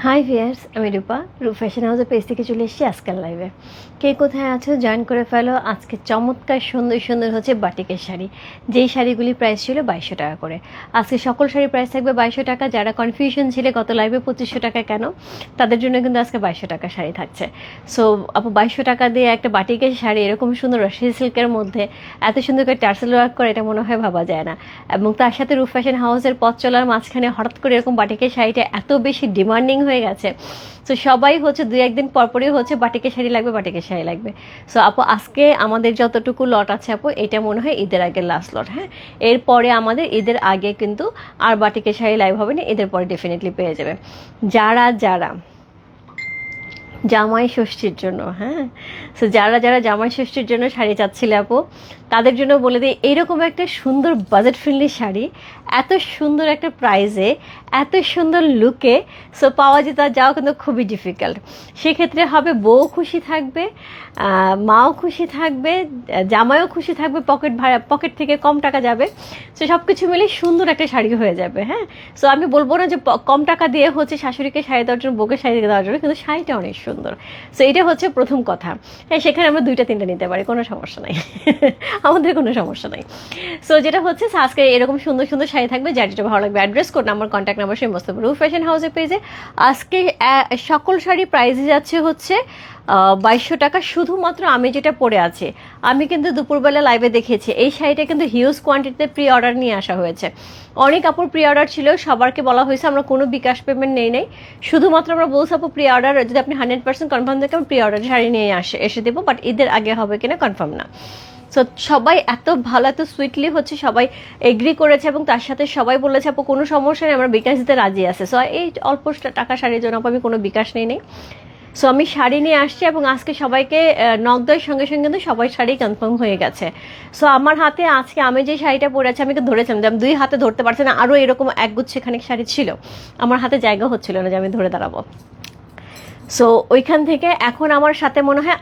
High viewers, আমি রূপা fashion হাউসের page থেকে চলে এসেছি আজকাল লাইভে। কে কোথায় আছো জয়েন করে ফেলো। আজকে চমৎকার সুন্দর সুন্দর হচ্ছে বাটিকের শাড়ি, যেই শাড়িগুলির প্রাইস ছিল 2200 টাকা করে। আজকে সকল শাড়ির প্রাইস থাকবে 2200 টাকা। যারা কনফিউশন ছিলে গত লাইভে 2500 টাকা কেন, তাদের জন্য কিন্তু আজকে 2200 টাকা শাড়ি থাকছে। সো আপু 2200 টাকা দিয়ে একটা বাটিকের শাড়ি এরকম সুন্দর রশি সিল্কের মধ্যে এত সুন্দর করে টার্সেল ওয়ার্ক করে, এটা মনে হয় ভাবা যায় না। এবং তার সাথে ফ্যাশন হাউসের পথ চলার মাঝখানে হঠাৎ করে এরকম বাটিকের শাড়িটা এত বেশি ডিমান্ডিং হয়ে গেছে। সো সবাই হচ্ছে দুই একদিন পরপরই হচ্ছে বাটিকের শাড়ি লাগবে, বাটিকের শাড়ি লাগবে। সো আপু আজকে আমাদের যতটুকু লট আছে আপু, এটা মনে হয় ঈদের আগে লাস্ট লট। হ্যাঁ, এরপরে আমাদের ঈদের আগে কিন্তু আর বাটিকের শাড়ি লাইভ হবে না, ঈদের পরে ডেফিনেটলি পেয়ে যাবে। যারা যারা জামাই ষষ্ঠীর জন্য, হ্যাঁ, সো যারা যারা জামাই ষষ্ঠীর জন্য শাড়ি চাচ্ছিলে আপু, তাদের জন্য বলে দিই এইরকম একটা সুন্দর বাজেট ফ্রেন্ডলি শাড়ি এত সুন্দর একটা প্রাইসে এত সুন্দর লুকে সো পাওয়া যেতে যাওয়া কিন্তু খুবই ডিফিকাল্ট। সেক্ষেত্রে হবে বউ খুশি থাকবে, মাও খুশি থাকবে, জামাইও খুশি থাকবে, পকেট থেকে কম টাকা যাবে। সো সব কিছু মিলে সুন্দর একটা শাড়ি হয়ে যাবে। হ্যাঁ, সো আমি বলবো না যে কম টাকা দিয়ে হচ্ছে শাশুড়িকে শাড়ি দেওয়ার জন্য, বউকে শাড়ি দেওয়ার জন্য, কিন্তু শাড়িটা অনেক সুন্দর। সো এটা হচ্ছে প্রথম কথা। হ্যাঁ, সেখানে আমরা দুইটা তিনটা নিতে পারি, কোনো সমস্যা নাই, আমাদের কোনো সমস্যা নাই। সো যেটা হচ্ছে আজকে এরকম সুন্দর সুন্দর শাড়ি থাকবে, যার যেটা ভালো লাগবে address code number contact number সমস্ত ফ্যাশন হাউসের পেজে। আজকে সকল শাড়ি প্রাইসে যাচ্ছে হচ্ছে 2200 টাকা। শুধুমাত্র আমি যেটা পরে আছি, আমি কিন্তু দুপুরবেলা লাইভে দেখিয়েছি এই শাড়িটা কিন্তু হিউজ কোয়ান্টিটিতে প্রি অর্ডার নিয়ে আসা হয়েছে। অনেক আপুর প্রি অর্ডার ছিল, সবারকে বলা হয়েছে আমরা কোনো বিকাশ পেমেন্ট নেই। শুধুমাত্র আমরা বলছি আপু প্রি অর্ডার যদি আপনি 100% কনফার্ম থাকে আমি প্রি অর্ডার শাড়ি নিয়ে এসে দেবো, বাট ঈদের আগে হবে কিনা কনফার্ম না। সো সবাই এত ভালো এত সুইটলি হচ্ছে সবাই এগ্রি করেছে, এবং তার সাথে সবাই বলেছে আপু কোনো সমস্যা নেই, আমরা বিকাশ দিতে রাজি আছে। সো এই অল্প টাকা শাড়ির জন্য আপু আমি কোনো বিকাশ নেই। সো আমি শাড়ি নিয়ে আসছি এবং আজকে সবাইকে নক দেওয়ার সঙ্গে সঙ্গে কিন্তু সবাই শাড়ি কনফার্ম হয়ে গেছে। সো আমার হাতে আজকে আমি যে শাড়িটা পরে আছি, আমি ধরেছিলাম যে আমি দুই হাতে ধরতে পারছি না, আরও এরকম একগুচ্ছে খানিক শাড়ি ছিল, আমার হাতে জায়গা হচ্ছিল না যে আমি ধরে দাঁড়াবো। সো ওইখান থেকে এখন আমার সাথে মনে হয়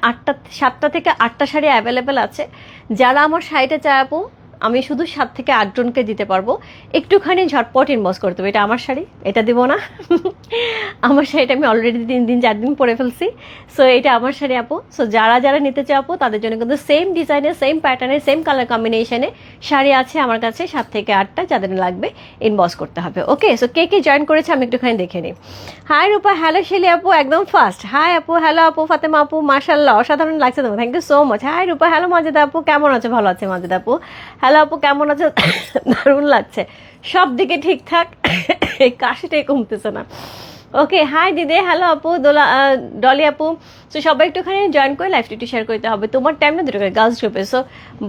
7টা থেকে 8টা শাড়ি অ্যাভেলেবেল আছে। যারা আমার শাড়িটা চায় আপু, আমি শুধু 7 থেকে 8 জনকে দিতে পারবো। একটুখানি ঝটপট ইনবক্স করতে হবে, এটা আমার শাড়ি, এটা দিব না। আমার শাড়িটা আমি অলরেডি 3 দিন 4 দিন পরে ফেলছি। সো এটা আমার শাড়ি আপু। সো যারা যারা নিতে চায় আপু, তাদের জন্য কিন্তু সেম ডিজাইনে, সেম প্যাটার্নে, সেম কালার কম্বিনেশনে শাড়ি আছে আমার কাছে 7 থেকে 8টা। যাদের লাগবে ইনবক্স করতে হবে। ওকে, সো কে কে জয়েন করেছে আমি একটুখানি দেখে নিই। হাই রূপা, হ্যালো শেলি আপু, একদম ফার্স্ট। হাই আপু, হ্যালো আপু, ফাতেমা আপু, মাশাল্লাহ অসাধারণ লাগছে তোমার, thank you so much. Hi Rupa, hello Majeda আপু, কেমন আছো? ভালো আছে মাজেদা আপু। হ্যালো আপু, কেমন আছো? দারুণ লাগছে, সব দিকে ঠিকঠাক, এই কাশিটাই কমতেছে না। ওকে, হাই দিদি, হ্যালো আপু, ডলি আপু। সো সবাই একটুখানি জয়েন করে লাইভটি একটু শেয়ার করতে হবে। তোমার টাইম না দুটো করে গার্লস গ্রুপে। সো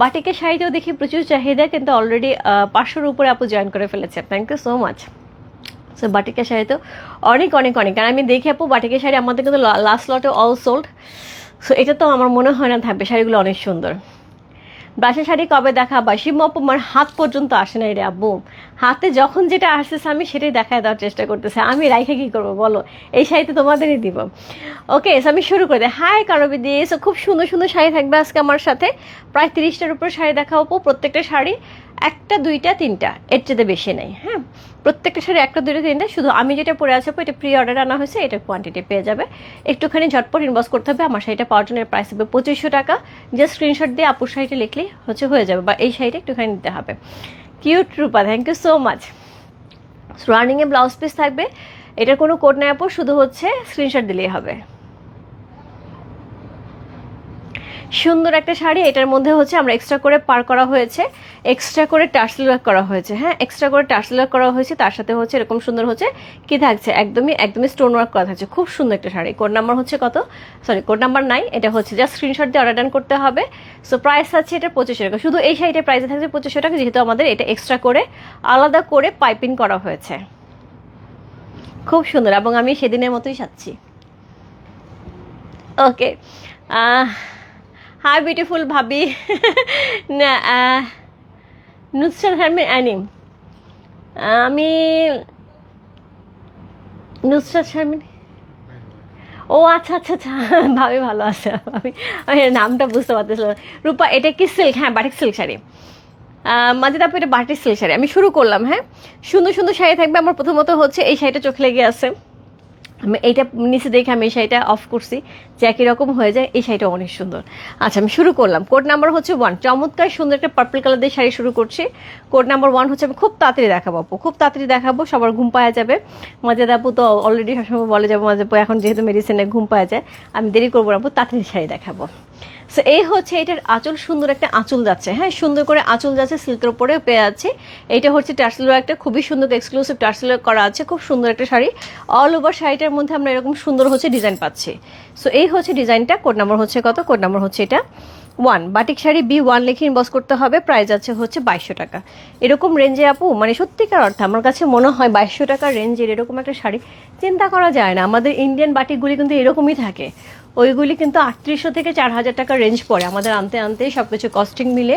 বাটিকের শাড়িতেও দেখি প্রচুর চাহিদা, কিন্তু অলরেডি 500-র উপরে আপু জয়েন করে ফেলেছে, thank you so much. So বাটিকের শাড়ি তো অনেক অনেক অনেক, কারণ আমি দেখি আপু বাটিকের শাড়ি আমাদের কিন্তু লাস্ট লটে অল সোল্ড। সো এটা তো আমার মনে হয় না থাকবে, শাড়িগুলো অনেক সুন্দর। বাসা শাড়ি কবে দেখাবা? শিবু আপু আমার হাত পর্যন্ত আসে নাই রে আব্বু, হাতে যখন যেটা আসতেছে আমি সেটাই দেখায় দেওয়ার চেষ্টা করতেছি, আমি রাইখে কী করবো বলো, এই শাড়ি তো তোমাদেরই দিব। ওকে, সো আমি শুরু করে দিই। হাই কারবি দিয়ে। সো খুব সুন্দর সুন্দর শাড়ি থাকবে আজকে আমার সাথে, প্রায় 30টার উপর শাড়ি দেখাবো। প্রত্যেকটা শাড়ি 1টা 2টা 3টা, এর চেয়ে বেশি নেই। হ্যাঁ, প্রত্যেকটা শাড়ি 1টা 2টা 3টা। শুধু আমি যেটা পরে আছি এটা প্রি অর্ডার আনা হয়েছে, এটা কোয়ান্টিটি পেয়ে যাবে। একটুখানি ঝটপট ইনবক্স করতে হবে। আমার শাড়িটা পাওয়ার জন্য প্রাইস হবে 2500 টাকা। জাস্ট স্ক্রিনশট দিয়ে আপুর শাড়িটা লিখলেই হয়ে যাবে, বা এই শাড়িটা একটুখানি নিতে হবে। Cute Rupa, thank you so much. রানিংয়ে ব্লাউজ পিস থাকবে, এটার কোনো কোড নেই আপু, শুধু হচ্ছে স্ক্রিনশট দিলেই হবে। সুন্দর একটা শাড়ি, এটার মধ্যে হচ্ছে আমরা এক্সট্রা করে পার করা হয়েছে, এক্সট্রা করে টার্সেল ওয়ার্ক করা হয়েছে। হ্যাঁ, এক্সট্রা করে টার্সেল ওয়ার্ক করা হয়েছে, তার সাথে হচ্ছে এরকম সুন্দর হচ্ছে কি থাকছে, একদমই স্টোন ওয়ার্ক করা থাকছে। খুব সুন্দর একটা শাড়ি। কোড নাম্বার হচ্ছে কত, সরি কোড নাম্বার নাই, এটা হচ্ছে জাস্ট স্ক্রিনশট দিয়ে অর্ডার ডান করতে হবে। সো প্রাইস আছে এটা 2500 টাকা। শুধু এই শাড়িটার প্রাইসে থাকছে 2500 টাকা, যেহেতু আমাদের এটা এক্সট্রা করে আলাদা করে পাইপিং করা হয়েছে। খুব সুন্দর, এবং আমি সেদিনের মতোই সাজছি। ওকে, হাই বিউটিফুল ভাবি। না, নুসরাত শারমিন অ্যানিম, আমি নুসরাত শারমিন, ও আচ্ছা আচ্ছা আচ্ছা, ভাবি ভালো আছে, আমি আমি নামটা বুঝতে পারতেছিলাম। রূপা, এটা কি সিল্ক? হ্যাঁ, বাটিক সিল্ক শাড়ি। মাঝে তারপর এটা বাটিক সিল্ক শাড়ি। আমি শুরু করলাম। হ্যাঁ, সুন্দর সুন্দর শাড়ি থাকবে। আমার প্রথমত হচ্ছে এই শাড়িটা চোখ লেগে আছে, আমি এইটা নিচে দেখে আমি এই শাড়িটা অফ করছি যে একই রকম হয়ে যায়। এই শাড়িটা অনেক সুন্দর। আচ্ছা আমি শুরু করলাম। কোড নাম্বার হচ্ছে 1, চমৎকার সুন্দর একটা পার্পল কালার দিয়ে শাড়ি শুরু করছি। কোড নাম্বার 1 হচ্ছে আমি খুব তাড়াতাড়ি দেখাবো আপু, খুব তাড়াতাড়ি দেখাবো, সবার ঘুম পাওয়া যাবে। মজাদা আপু তো অলরেডি সবসময় বলে যাবো মজা আপু এখন যেহেতু মেডিসিনে ঘুম পাওয়া যায়, আমি দেরি করবো না আপু, তাড়াতাড়ি শাড়ি দেখাবো। সো এই হচ্ছে এটার আঁচল, সুন্দর একটা আঁচল যাচ্ছে, হ্যাঁ সুন্দর করে আঁচল যাচ্ছে, সিল্কের উপরে পেয়ে যাচ্ছে। এইটা হচ্ছে টার্সেল একটা খুবই সুন্দর এক্সক্লুসিভ টার্সেল করা আছে, খুব সুন্দর একটা শাড়ি। অল ওভার শাড়িটার মধ্যে আমরা এরকম সুন্দর হচ্ছে ডিজাইন পাচ্ছি। সো এই হচ্ছে ডিজাইনটা। কোড নাম্বার হচ্ছে কত? কোড নাম্বার হচ্ছে এটা 1। বাটিক শাড়ি B1 লিখে ইনবক্স করতে হবে। প্রাইস আছে হচ্ছে 2200 টাকা। এরকম রেঞ্জে আপু মানে সত্যিকার অর্থে আমার কাছে মনে হয় 2200 টাকার রেঞ্জের এরকম একটা শাড়ি চিন্তা করা যায় না। আমাদের ইন্ডিয়ান বাটিকগুলি কিন্তু এরকমই থাকে, ওইগুলি কিন্তু 3800 থেকে 4000 টাকার রেঞ্জ পড়ে আমাদের আনতে আনতে, সব কিছু কস্টিং মিলে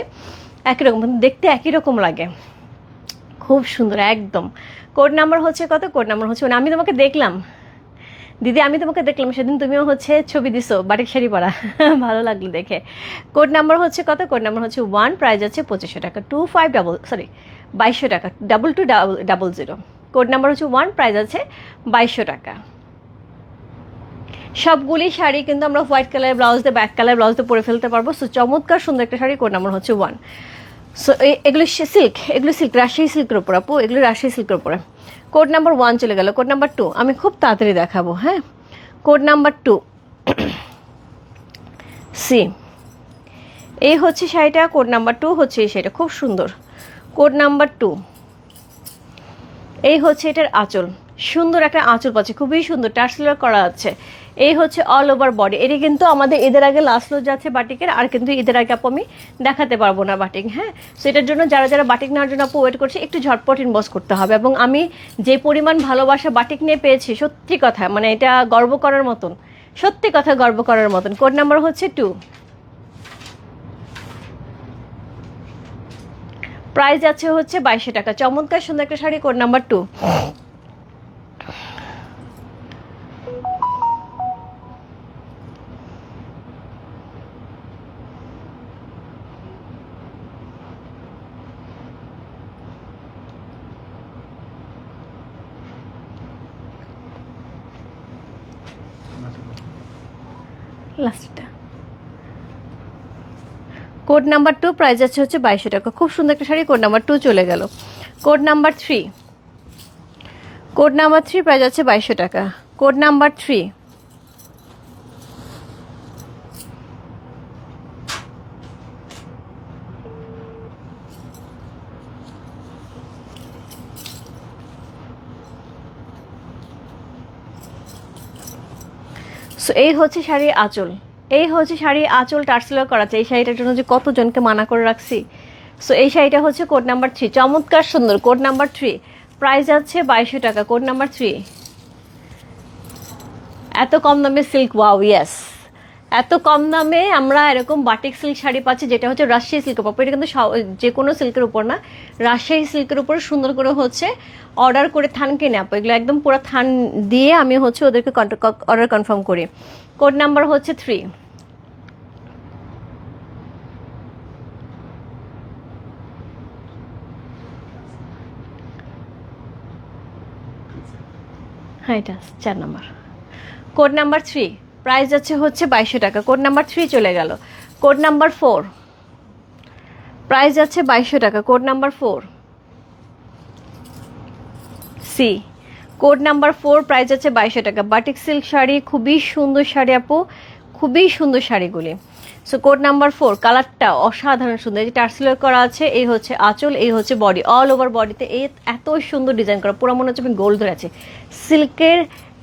একই রকম, দেখতে একই রকম লাগে, খুব সুন্দর একদম। কোড নাম্বার হচ্ছে কত? কোড নাম্বার হচ্ছে আমি তোমাকে দেখলাম দিদি, আমি তোমাকে দেখলাম সেদিন, তুমিও হচ্ছে ছবি দিছো বাটিক শাড়ি পরা, ভালো লাগলো দেখে। কোড নাম্বার হচ্ছে কত? কোড নাম্বার হচ্ছে 1। প্রাইস আছে 2500 টাকা, 2200 টাকা, 2200। কোড নাম্বার হচ্ছে 1, প্রাইস আছে 2200 টাকা। সবগুলি শাড়ি কিন্তু আমরা হোয়াইট কালার ব্লাউজ দিয়ে, ব্যাক কালার ব্লাউজ দিয়ে পরে ফেলতে পারবো। সো চমৎকার সুন্দর একটা শাড়ি। কোড নাম্বার হচ্ছে 1। সো এগুলো সিল্ক, এগুলো সিল্ক, রাজশাহী সিল্কের উপর আপু, এগুলো রাজশাহী সিল্কের উপরে। কোড নাম্বার 1 চলে গেল। কোড নাম্বার 2 আমি খুব তাড়াতাড়ি দেখাবো, হ্যাঁ। কোড নাম্বার 2 সি, এই হচ্ছে শাড়িটা। কোড নাম্বার 2 হচ্ছে এই শাড়িটা, খুব সুন্দর। কোড নাম্বার 2 এই হচ্ছে এটার আঁচল, সুন্দর একটা আঁচল পাচ্ছে, খুবই সুন্দর টার্সেল করা আছে। এই হচ্ছে অল ওভার বডি। এটি কিন্তু আমাদের ঈদের আগে লাস্ট লট যাচ্ছে বাটিকের, আর কিন্তু ঈদের আগে আপু আমি দেখাতে পারবো না বাটিক, হ্যাঁ। সো এটার জন্য যারা যারা বাটিক নেওয়ার জন্য আপু ওয়েট করছে, একটু ঝটপট ইনবক্স করতে হবে। এবং আমি যে পরিমাণ ভালোবাসা বাটিক নিয়ে পেয়েছি, সত্যি কথা মানে এটা গর্ব করার মতন, সত্যি কথা গর্ব করার মতন। কোড নাম্বার হচ্ছে 2। প্রাইস আছে হচ্ছে 2200 টাকা। চমৎকার সুন্দর একটা শাড়ি। Code number 2। লাস্টটা কোড নাম্বার 2, প্রাইস আছে হচ্ছে 2200 টাকা। খুব সুন্দর একটা শাড়ি। কোড নাম্বার 2 চলে গেল। Code number 3, code number 3 price আছে 2200 টাকা। কোড নাম্বার 3, সো এই হচ্ছে শাড়ির আঁচল, এই হচ্ছে শাড়ির আঁচল টার্সেল করা আছে। এই শাড়িটার জন্য যে কতজনকে মানা করে রাখছি। সো এই শাড়িটা হচ্ছে কোড নাম্বার 3, চমৎকার সুন্দর। কোড নাম্বার 3 প্রাইস আছে 2200 টাকা। Code number 3। এত কম দামে সিল্ক, ওয়াও ইয়েস, এত কম দামে আমরা এরকম বাটিক সিল্ক শাড়ি পাচ্ছি, যেটা হচ্ছে রাজশাহী সিল্কের উপর। এটা কিন্তু যে কোনো সিল্কের উপর না, রাজশাহী সিল্কের উপর সুন্দর করে হচ্ছে অর্ডার করে থান কিনে আপু, এগুলো একদম পুরো থান দিয়ে আমি হচ্ছে ওদেরকে অর্ডার কনফার্ম করি। কোড নাম্বার হচ্ছে 3। হ্যাঁ এটা 4 নাম্বার। কোড নাম্বার 3 প্রাইস যাচ্ছে হচ্ছে 2200 টাকা। কোড নাম্বার 3 চলে গেল। কোড নাম্বার 4 প্রাইস যাচ্ছে 2200 টাকা। Code number 4 C, code number 4 price যাচ্ছে 2200 টাকা। বাটিক সিল্ক শাড়ি, খুবই সুন্দর শাড়ি আপু, খুবই সুন্দর শাড়িগুলি। সো কোড নাম্বার 4, কালারটা অসাধারণ সুন্দর, এই যে টার্সেল করা আছে, এই হচ্ছে আঁচল, এই হচ্ছে বডি, অল ওভার বডিতে এই এত সুন্দর ডিজাইন করা, পুরো মনে হচ্ছে আমি গোল্ড ধরে আছি। সিল্কের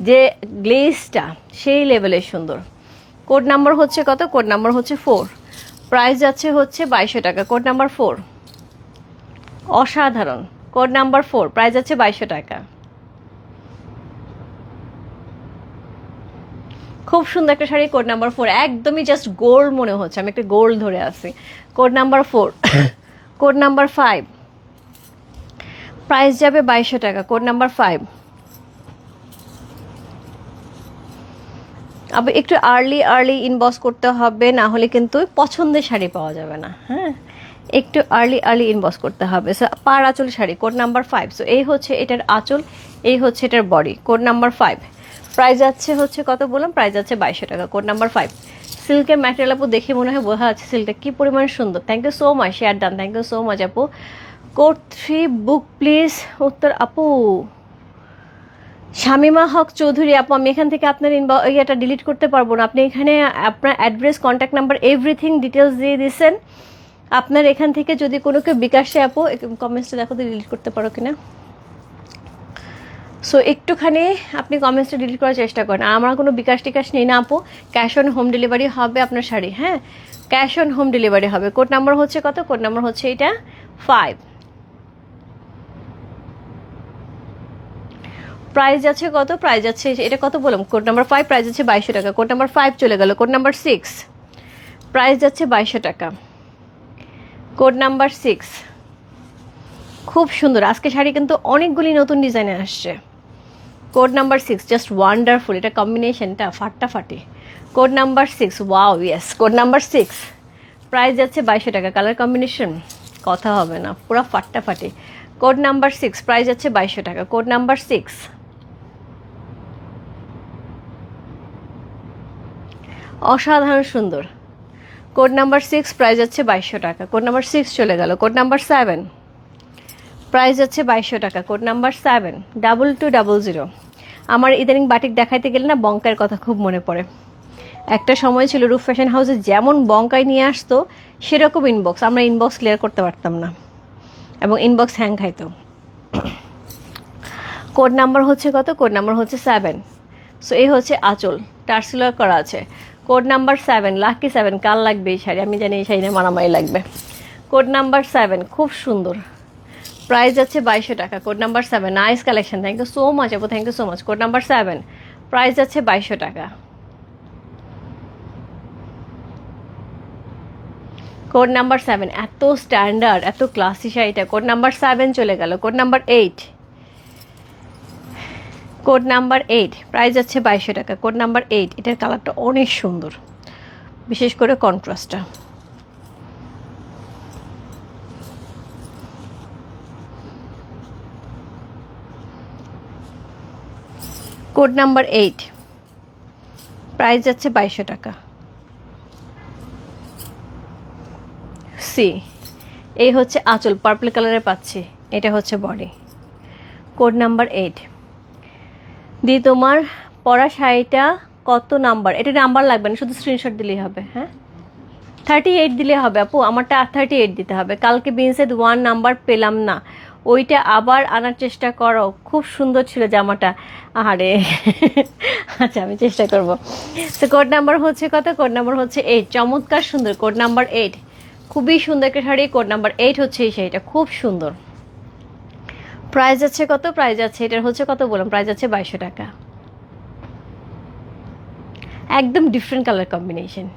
যে গ্লেজটা সেই লেভেলের সুন্দর। কোড নাম্বার হচ্ছে কত? কোড নাম্বার হচ্ছে 4। প্রাইস যাচ্ছে হচ্ছে 2200 টাকা। কোড নাম্বার 4 অসাধারণ। কোড নাম্বার 4 প্রাইস যাচ্ছে 2200 টাকা। খুব সুন্দর একটা শাড়ি। কোড নাম্বার 4 একদমই জাস্ট গোল্ড মনে হচ্ছে, আমি একটা গোল্ড ধরে আছি। Code number 4 code number 5 price যাবে 2200 টাকা। কোড নাম্বার 5 আবার একটু আর্লি ইনবক্স করতে হবে, না হলে কিন্তু পছন্দের শাড়ি পাওয়া যাবে না, হ্যাঁ একটু আর্লি ইনবক্স করতে হবে। সো পার আঁচল শাড়ি। Code number 5। সো এই হচ্ছে এটার আঁচল, এই হচ্ছে এটার বডি। কোড নাম্বার 5 প্রাইস যাচ্ছে হচ্ছে কত বললাম, প্রাইস যাচ্ছে 2200 টাকা। Code number 5। সিল্কের ম্যাটেরিয়াল আপু দেখে মনে হয় বোঝা যাচ্ছে সিল্কটা কী পরিমাণ সুন্দর। Thank you so much, share done, thank you so much আপু। Code 3 book please. উত্তর আপু শামিমা হক চৌধুরী আপু, আমি এখান থেকে আপনার ইয়েটা ডিলিট করতে পারবো না। আপনি এখানে আপনার address, contact number, everything details দিয়ে দিয়েছেন। আপনার এখান থেকে যদি কোনো কেউ বিকাশে আপু কমেন্টসটা দেখো ডিলিট করতে পারো কিনা। সো একটুখানি আপনি কমেন্টসটা ডিলিট করার চেষ্টা করেন। আর আমার কোনো বিকাশ টিকাশ নেই না আপু, ক্যাশ অন হোম ডেলিভারি হবে আপনার শাড়ি, হ্যাঁ ক্যাশ অন হোম ডেলিভারি হবে। কোড নাম্বার হচ্ছে কত, কোড নাম্বার হচ্ছে এটা 5। প্রাইস আছে কত, প্রাইস আছে এটা কত বললাম, কোড নাম্বার 5, প্রাইস আছে 2200 টাকা। কোড নাম্বার 5 চলে গেল। কোড নাম্বার 6, প্রাইস যাচ্ছে 2200 টাকা। কোড নাম্বার 6, খুব সুন্দর আজকে শাড়ি কিন্তু অনেকগুলি নতুন ডিজাইনে আসছে। কোড নাম্বার 6 জাস্ট ওয়ান্ডারফুল, এটা কম্বিনেশনটা ফাটাফাটি। Code number 6, wow yes. Code number 6, price যাচ্ছে 2200 টাকা। কালার কম্বিনেশন কথা হবে না, পুরো ফাটাফাটি। কোড নাম্বার 6, প্রাইস যাচ্ছে 2200 টাকা। কোড নাম্বার 6, অসাধারণ সুন্দর। কোড নাম্বার 6, প্রাইস যাচ্ছে 2200 টাকা। কোড নাম্বার 6 চলে গেল। কোড নাম্বার 7, প্রাইস যাচ্ছে 2200 টাকা। Code number 7, 2200। আমার ইদানিং বাটিক দেখাইতে গেলে না বঙ্কার কথা খুব মনে পড়ে। একটা সময় ছিল রূপ ফ্যাশন হাউসে যেমন বঙ্কায় নিয়ে আসতো সেরকম ইনবক্স, আমরা ইনবক্স ক্লিয়ার করতে পারতাম না এবং ইনবক্স হ্যাং খাইতো। কোড নাম্বার হচ্ছে কত, কোড নাম্বার হচ্ছে 7। সো এই হচ্ছে আঁচল, টার্সিলার করা আছে। Code number 7, lucky 7। কার লাগবে এই শাড়ি, আমি জানি এই শাড়ি মারামারি লাগবে। কোড নাম্বার 7 খুব সুন্দর, প্রাইস যাচ্ছে 2200 টাকা। Code number 7, nice collection, thank you so much আপু, thank you so much. Code number 7, price যাচ্ছে 2200 টাকা। কোড নাম্বার 7, এত স্ট্যান্ডার্ড এত ক্লাসি শাড়িটা। কোড নাম্বার 7 চলে গেল। Code number 8, code number 8, price যাচ্ছে 2200 টাকা। কোড নাম্বার 8, এটার কালারটা অনেক সুন্দর, বিশেষ করে কন্ট্রাস্টটা। কোড নাম্বার 8, প্রাইস যাচ্ছে 2200 টাকা। সি, এই হচ্ছে আঁচল, পার্পল কালারে পাচ্ছি, এটা হচ্ছে বডি। Code number 8। দি তোমার পরা শাড়িটা কত নাম্বার? এটা নাম্বার লাগবে না, শুধু স্ক্রিনশট দিলেই হবে। হ্যাঁ 38 দিলে হবে আপু, আমারটা 38 দিতে হবে। কালকে বিনসেদ 1 নাম্বার পেলাম না, ওইটা আবার আনার চেষ্টা করো, খুব সুন্দর ছিল জামাটা। আরে আচ্ছা আমি চেষ্টা করব। তো কোড নাম্বার হচ্ছে কত, কোড নাম্বার হচ্ছে 8। চমৎকার সুন্দর, কোড নাম্বার 8, খুবই সুন্দর একটা শাড়ি। কোড নাম্বার 8 হচ্ছে এই শাড়িটা, খুব সুন্দর। প্রাইস আছে কত, প্রাইস আছে এটার হচ্ছে কত বললাম, প্রাইস আছে 2200 টাকা। একদম different colour combination,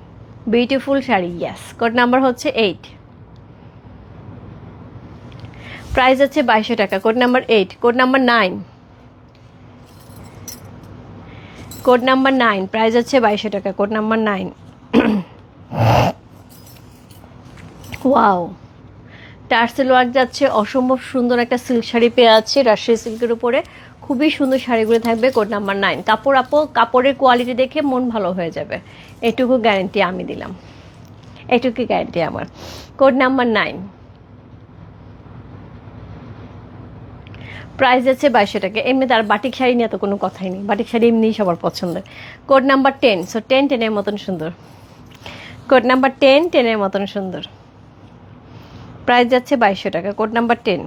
beautiful sari, yes. Code number হচ্ছে 8, প্রাইস আছে 2200 টাকা। Code number 8। Code number 9, code number 9, price আছে 2200 টাকা। Code number 9। Wow, tassel work যাচ্ছে, অসম্ভব সুন্দর একটা সিল্ক শাড়ি পেয়ে আছে রাজশাহী সিল্কের উপরে, খুবই সুন্দর শাড়িগুলো থাকবে। Code number 9। কাপড় আপু, কাপড়ের কোয়ালিটি দেখে মন ভালো হয়ে যাবে, এটুকু গ্যারেন্টি আমি দিলাম, এটুকু গ্যারেন্টি আমার। কোড নাম্বার 9, প্রাইস যাচ্ছে 2200 টাকা। এমনি তার বাটিক শাড়ি নিয়ে তো কোনো কথাই নেই, বাটিক শাড়ি এমনিই সবার পছন্দের। কোড নাম্বার 10, সো 10 10-এর মতন সুন্দর। কোড নাম্বার 10 10-এর মতন সুন্দর, প্রাইস যাচ্ছে 2200 টাকা। Code number 10।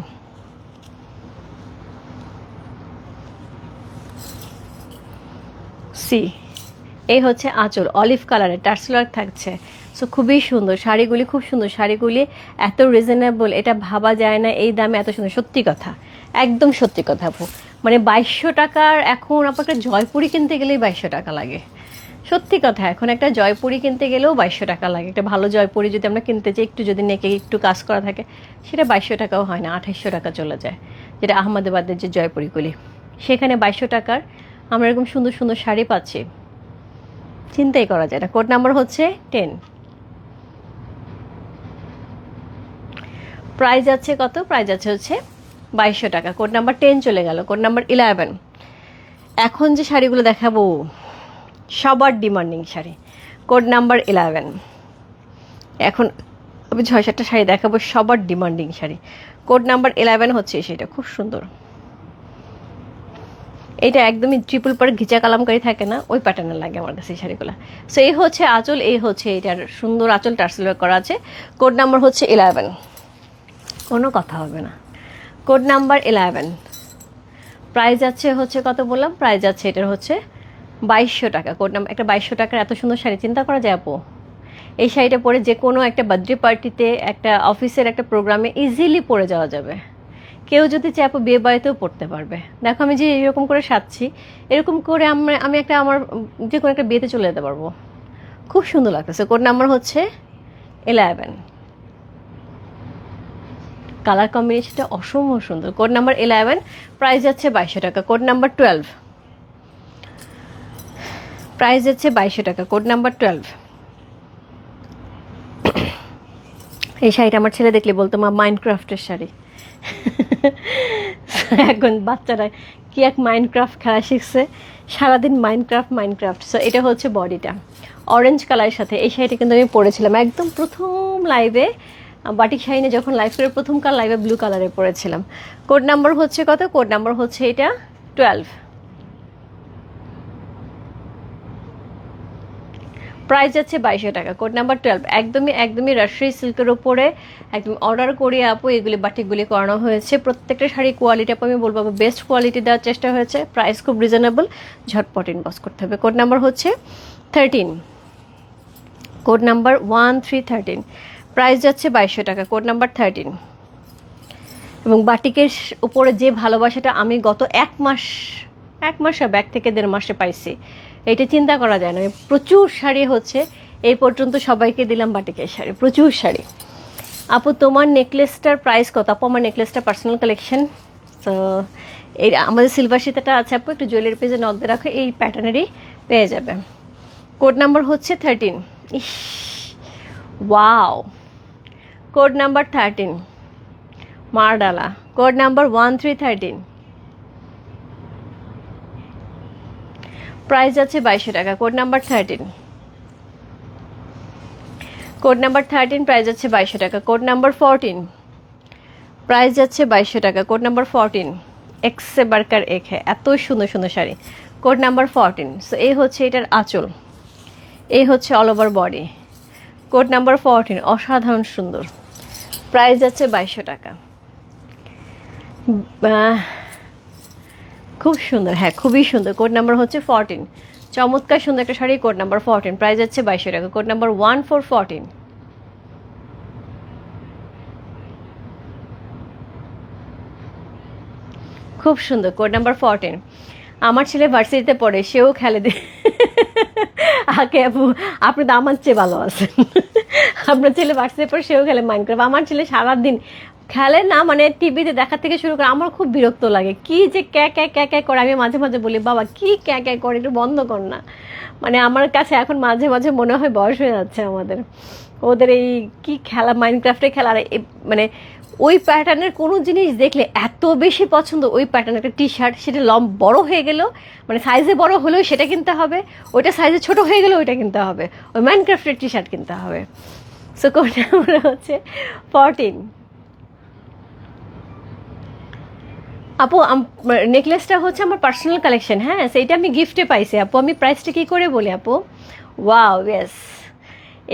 সি, এই হচ্ছে আঁচল, অলিভ কালারের টার্সেল ওয়ার্ক থাকছে। সো খুবই সুন্দর শাড়িগুলি, খুব সুন্দর শাড়িগুলি, এত রিজনেবল, এটা ভাবা যায় না এই দামে এত সুন্দর। সত্যি কথা, একদম সত্যি কথা আপু, মানে 2200 টাকার এখন আপনাকে জয়পুরি কিনতে গেলেই 2200 টাকা লাগে। সত্যি কথা, এখন একটা জয়পুরি কিনতে গেলেও 2200 টাকা লাগে। একটা ভালো জয়পুরি যদি আমরা কিনতে চাই, একটু যদি নেকে একটু কাজ করা থাকে, সেটা 2200 টাকাও হয় না, 2800 টাকা চলে যায়। যেটা আহমেদাবাদের যে জয়পুরিগুলি, সেখানে 2200 টাকার আমরা এরকম সুন্দর সুন্দর শাড়ি পাচ্ছি, চিন্তাই করা যায় না। কোড নাম্বার হচ্ছে 10, প্রাইস আছে কত, প্রাইস আছে হচ্ছে 2200 টাকা। কোড নাম্বার 10 চলে গেল। কোড নাম্বার 11, এখন যে শাড়িগুলো দেখাবো সবার ডিমান্ডিং শাড়ি, কোড নাম্বার 11। এখন আমি 6-7টা শাড়ি দেখাবো সবার ডিমান্ডিং শাড়ি। কোড নাম্বার 11 হচ্ছে সেটা, খুব সুন্দর। এটা একদমই ট্রিপল পার ঘিচা কালামকারি থাকে না, ওই প্যাটার্নের লাগে আমার কাছে এই শাড়িগুলো। সো এই হচ্ছে আঁচল, এই হচ্ছে এটার সুন্দর আঁচল টার্সেল করা আছে। কোড নাম্বার হচ্ছে 11, কোনো কথা হবে না। কোড নাম্বার 11, প্রাইস আছে হচ্ছে কত বললাম, প্রাইস আছে এটার হচ্ছে 2200 টাকা। কোড নাম্বার একটা 2200 টাকার এত সুন্দর শাড়ি চিন্তা করা যায় আপু? এই শাড়িটা পরে যে কোনো একটা বার্থডে পার্টিতে, একটা অফিসের একটা প্রোগ্রামে ইজিলি পরে যাওয়া যাবে। কেউ যদি চায় আপু বিয়ে বাড়িতেও পড়তে পারবে। দেখো আমি যে এরকম করে সাজছি, এরকম করে আমি একটা আমার যে কোনো একটা বিয়েতে চলে যেতে পারবো, খুব সুন্দর লাগতেছে। কোড নাম্বার হচ্ছে 11, কালার কম্বিনেশনটা অসম্ভব সুন্দর। কোড নাম্বার 11, প্রাইস যাচ্ছে 2200 টাকা। কোড নাম্বার 12, প্রাইস যাচ্ছে 2200 টাকা। Code number 12। এই শাড়িটা আমার ছেলে দেখলে বলতো মা মাইনক্রাফটের শাড়ি। এখন বাচ্চারা কি এক মাইনক্রাফট খেলা শিখছে, সারাদিন মাইনক্রাফট। সো এটা হচ্ছে বডিটা অরেঞ্জ কালারের সাথে। এই শাড়িটা কিন্তু আমি পরেছিলাম একদম প্রথম লাইভে, বাটিক শাড়িনে যখন লাইভ করে প্রথমকার লাইভে ব্লু কালারে পরেছিলাম। কোড নাম্বার হচ্ছে কত? কোড নাম্বার হচ্ছে এটা 12, প্রাইস যাচ্ছে 2200 টাকা। কোড নাম্বার 12, একদমই রাজশাহী সিল্কের ওপরে একদম অর্ডার করে আপু এগুলি বাটিকগুলি করানো হয়েছে। প্রত্যেকটা শাড়ি কোয়ালিটি আপু আমি বলবো বেস্ট কোয়ালিটি দেওয়ার চেষ্টা হয়েছে। প্রাইস খুব রিজনেবল, ঝটপট ইনবক্স করতে হবে। কোড নাম্বার হচ্ছে 13, কোড নাম্বার 1313, প্রাইস যাচ্ছে 2200 টাকা। Code number 13। এবং বাটিকের উপরে যে ভালোবাসাটা আমি গত এক মাস ব্যাক থেকে 1.5 মাসে পাইছি, এটা চিন্তা করা যায় না। প্রচুর শাড়ি হচ্ছে এই পর্যন্ত সবাইকে দিলাম বাটিকের শাড়ি, প্রচুর শাড়ি। আপু তোমার নেকলেসটার প্রাইস কত? আপু আমার নেকলেসটা পার্সোনাল কালেকশন, তো এই আমাদের সিলভার সীতাটা আছে আপু, একটু জুয়েলারি পেজে নক দিয়ে রাখো, এই প্যাটার্নেরই পেয়ে যাবে। কোড নাম্বার হচ্ছে 13। ইস ওয়াও, কোড নাম্বার 13 মারডালা। কোড নাম্বার 1313, প্রাইস যাচ্ছে 2200 টাকা। Code number 13, code number 13, price যাচ্ছে 2200 টাকা। কোড নাম্বার 14, প্রাইস যাচ্ছে 2200 টাকা। কোড নাম্বার 14, এক্সে বার্কার এক হ্যাঁ, এত সুন্দর সুন্দর শাড়ি। Code number 14। সো এই হচ্ছে এটার আঁচল, এই হচ্ছে all over body. Code number 14, অসাধারণ সুন্দর, প্রাইস যাচ্ছে 2200 টাকা। খুব সুন্দর, হ্যাঁ খুবই সুন্দর। কোড নাম্বার হচ্ছে 14, চমৎকার সুন্দর একটা শাড়ি। কোড নাম্বার 14, প্রাইস যাচ্ছে 2200 টাকা। কোড নাম্বার 1414, খুব সুন্দর। Code number 14। আমার ছেলে ভার্সিটিতে পড়ে, সেও খেলে দে। আগে আপু আপনি তো আমার চেয়ে ভালো আছেন। আপনার ছেলে ভার্সিটিতে পড়ে, সেও খেলে মাইনক্রাফট। আমার ছেলে সারাদিন খেলে না, মানে টিভিতে দেখা থেকে শুরু করে আমার খুব বিরক্ত লাগে, কি যে ক্যা করে। আমি মাঝে মাঝে বলি বাবা কি ক্যা করে, একটু বন্ধ কর না। মানে আমার কাছে এখন মাঝে মাঝে মনে হয় বয়স হয়ে যাচ্ছে আমাদের, ওদের এই কি খেলা, মাইনক্রাফটে খেলা। আর মানে ওই প্যাটার্নের কোনো জিনিস দেখলে এত বেশি পছন্দ, ওই প্যাটার্নের একটা টি শার্ট, সেটা বড় হয়ে গেল, মানে সাইজে বড় হলেও সেটা কিনতে হবে, ওইটা সাইজে ছোট হয়ে গেলেও ওইটা কিনতে হবে, ওই মাইনক্রাফটের টি শার্ট কিনতে হবে। সো কোনটা আমরা হচ্ছে 14। আপু নেকলেসটা হচ্ছে আমার পার্সোনাল কালেকশন, হ্যাঁ সেইটা আমি গিফটে পাইছি আপু। আমি প্রাইসটা কী করে বলি আপু? ওয়াও ইয়েস,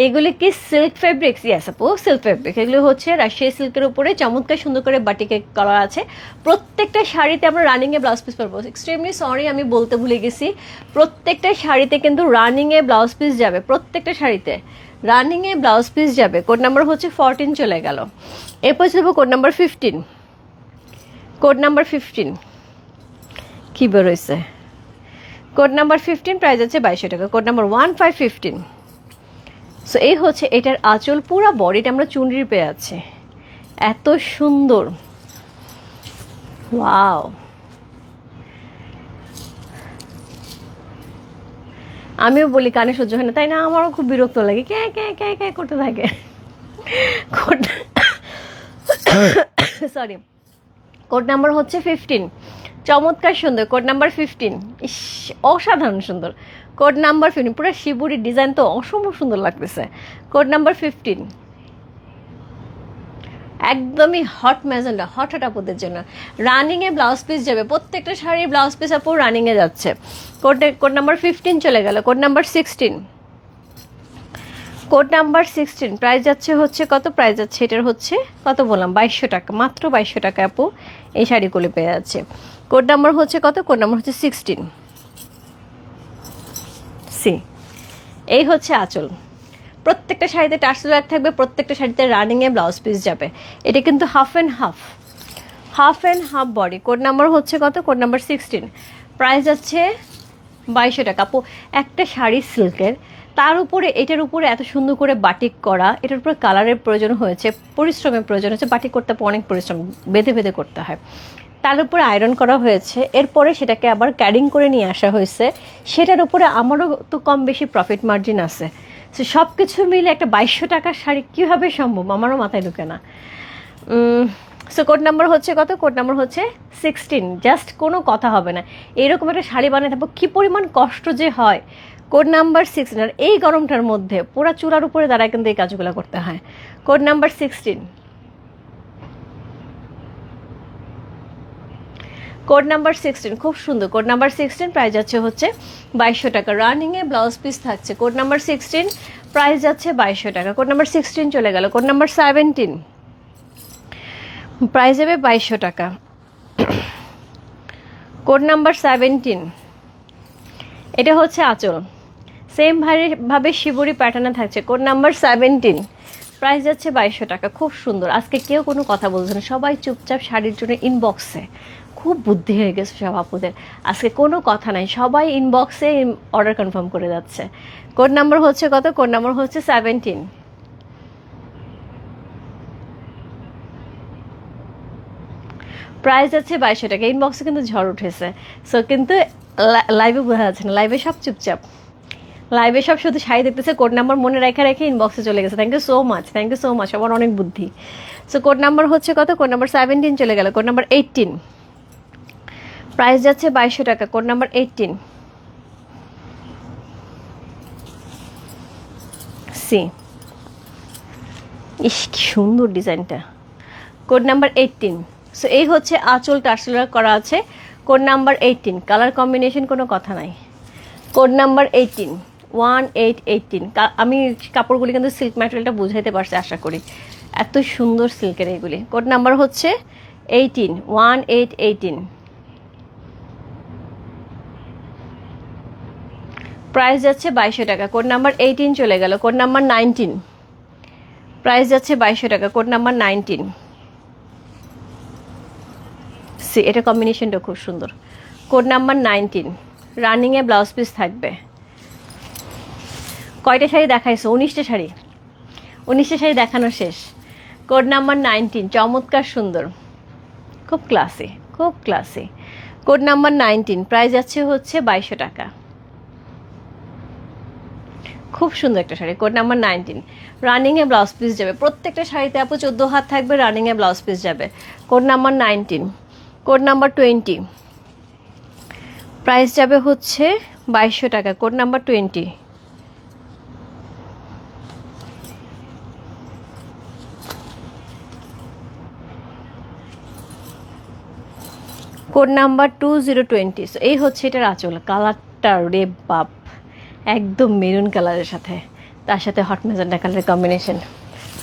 এগুলি কি সিল্ক ফেব্রিক্স? ইয়েস আপু সিল্ক ফেব্রিক্স। এগুলো হচ্ছে রাজশাহী সিল্কের উপরে চমৎকার সুন্দর করে বাটিকে করা আছে। প্রত্যেকটা শাড়িতে আমরা রানিংয়ে ব্লাউজ পিস পাবো। এক্সট্রিমলি সরি আমি বলতে ভুলে গেছি, প্রত্যেকটা শাড়িতে কিন্তু রানিংয়ে ব্লাউজ পিস যাবে, প্রত্যেকটা শাড়িতে রানিংয়ে ব্লাউজ পিস যাবে। কোড নাম্বার হচ্ছে 14 চলে গেল। এরপর চলবো কোড নাম্বার 15। কোড নাম্বার 15 কি বেরোইছে? কোড নাম্বার 15, প্রাইস আছে 2200 টাকা। Code number 1515। সো এই হচ্ছে এটার আঁচল, পুরো বডিটা আমরা চুনরির পেয়ে আছে, এত সুন্দর। ওয়াও, আমিও বলি কানে সহ্য হয় না, তাই না? আমারও খুব বিরক্ত লাগে, ক্যা করতে থাকে। সরি, কোড নাম্বার হচ্ছে 15, চমৎকার সুন্দর, কোড নাম্বার 15। ইস, অসাধারণ সুন্দর, কোড নাম্বার 15। পুরো শিবুরির ডিজাইন তো অসম্ভব সুন্দর লাগতেছে। কোড নাম্বার 15 একদমই হট ম্যাজেন্ডা, হট হট আপুদের জন্য। রানিংয়ে ব্লাউজ পিস যাবে, প্রত্যেকটা শাড়ির ব্লাউজ পিস আপু রানিংয়ে যাচ্ছে। কোড নাম্বার 15 চলে গেল। Code number 16, code number 16 price যাচ্ছে হচ্ছে কত? প্রাইস যাচ্ছে এটার হচ্ছে কত বললাম, 2200 টাকা, মাত্র 2200 টাকা আপু এই শাড়িগুলি পেয়ে যাচ্ছে। কোড নাম্বার হচ্ছে কত? কোড নাম্বার হচ্ছে 16 সি। এই হচ্ছে আঁচল। প্রত্যেকটা শাড়িতে টার্সেল ওয়ার্ক থাকবে, প্রত্যেকটা শাড়িতে রানিংয়ে ব্লাউজ পিস যাবে। এটা কিন্তু half and half body. Code number হচ্ছে কত? Code number 16। প্রাইস যাচ্ছে 2200 টাকা আপু। একটা শাড়ি সিল্কের, তার উপরে এটার উপরে এত সুন্দর করে বাটিক করা, এটার উপরে কালারের প্রয়োজন হয়েছে, পরিশ্রমের প্রয়োজন হয়েছে। বাটিক করতে অনেক পরিশ্রম, বেঁধে বেঁধে করতে হয়। তার উপরে আয়রন করা হয়েছে, এরপরে সেটাকে আবার ক্যারিং করে নিয়ে আসা হয়েছে। সেটার উপরে আমারও তো কম বেশি প্রফিট মার্জিন আছে। সো সব কিছু মিলে একটা 2200 টাকার শাড়ি কীভাবে সম্ভব, আমারও মাথায় ঢুকে না। সো কোড নাম্বার হচ্ছে কত? কোড নাম্বার হচ্ছে 16। জাস্ট কোনো কথা হবে না, এরকম একটা শাড়ি বানিয়ে থাকবো, কী পরিমাণ কষ্ট যে হয়। Code number 16। আর এই গরমটার মধ্যে পুরা চুলার উপরে দাঁড়ায় কিন্তু এই কাজগুলো করতে হয়। কোড নাম্বার 16, কোড নাম্বার 16 খুব সুন্দর। কোড নাম্বার 16 প্রাইস যাচ্ছে হচ্ছে 2200 টাকা। রানিংয়ে ব্লাউজ পিস থাকছে। কোড নাম্বার 16 প্রাইস যাচ্ছে 2200 টাকা। কোড নাম্বার 16 চলে গেল। কোড নাম্বার 17 প্রাইস যাবে 2200 টাকা। কোড নাম্বার 17 এটা হচ্ছে আঁচল, সেম ভাবে শিবুরি প্যাটার্নে থাকছে। কোড নাম্বার 17 প্রাইস যাচ্ছে 2200 টাকা। খুব সুন্দর। আজকে কেউ কোনো কথা বলছে না, সবাই চুপচাপ শাড়ির জন্য ইনবক্সে। খুব বুদ্ধি হয়ে গেছে সব আপুদের, আজকে কোনো কথা নাই, সবাই ইনবক্সে অর্ডার কনফার্ম করে যাচ্ছে। কোড নাম্বার হচ্ছে কত? কোড নাম্বার হচ্ছে 17। প্রাইস যাচ্ছে 2200 টাকা। ইনবক্সে কিন্তু ঝড় উঠেছে। সো কিন্তু লাইভে বোঝা যাচ্ছে না, লাইভে সব চুপচাপ, লাইভে সব শুধু শাড়ি দেখতেছে। কোড নাম্বার মনে রেখে ইনবক্সে চলে গেছে। Thank you so much, thank you so much, আমার অনেক বুদ্ধি। সো কোড নাম্বার হচ্ছে কত? কোড নাম্বার 17 চলে গেল। কোড নাম্বার 18 প্রাইস যাচ্ছে 2200 টাকা। Code number 18 C. ইস, কি সুন্দর ডিজাইনটা। Code number 18। সো এই হচ্ছে আঁচল টার্সেল করা আছে। কোড নাম্বার 18 কালার কম্বিনেশন কোনো কথা নাই। Code number 18 1818। আমি কাপড়গুলি কিন্তু সিল্ক ম্যাটেরিয়ালটা বুঝাইতে পারছি আশা করি, এত সুন্দর সিল্কের এইগুলি। কোড নাম্বার হচ্ছে 18 প্রাইস যাচ্ছে 2200 টাকা। কোড নাম্বার 18 চলে গেল। কোড নাম্বার 19 প্রাইস যাচ্ছে 2200 টাকা। Code number 19 C. এটা কম্বিনেশনটা খুব সুন্দর। কোড নাম্বার 19 রানিংয়ে ব্লাউজ পিস থাকবে। কয়টা শাড়ি দেখাইছো? 19টা শাড়ি, 19টা শাড়ি দেখানো শেষ। কোড নাম্বার 19 চমৎকার সুন্দর, খুব ক্লাসি, খুব ক্লাসি। কোড নাম্বার 19 প্রাইস যাচ্ছে হচ্ছে 2200 টাকা। খুব সুন্দর একটা শাড়ি। কোড নাম্বার 19 রানিংয়ে ব্লাউজ পিস যাবে। প্রত্যেকটা শাড়িতে আপু 14 হাত থাকবে, রানিংয়ে ব্লাউজ পিস যাবে। Code number 19। Code number 20 price যাবে হচ্ছে 2200 টাকা। Code number 20। Code number 2020। So এই হচ্ছে এটার আঁচল। কালারটা রে বাপ, একদম মেরুন কালারের সাথে, তার সাথে হট ম্যাজেন্টা কালারের কম্বিনেশন।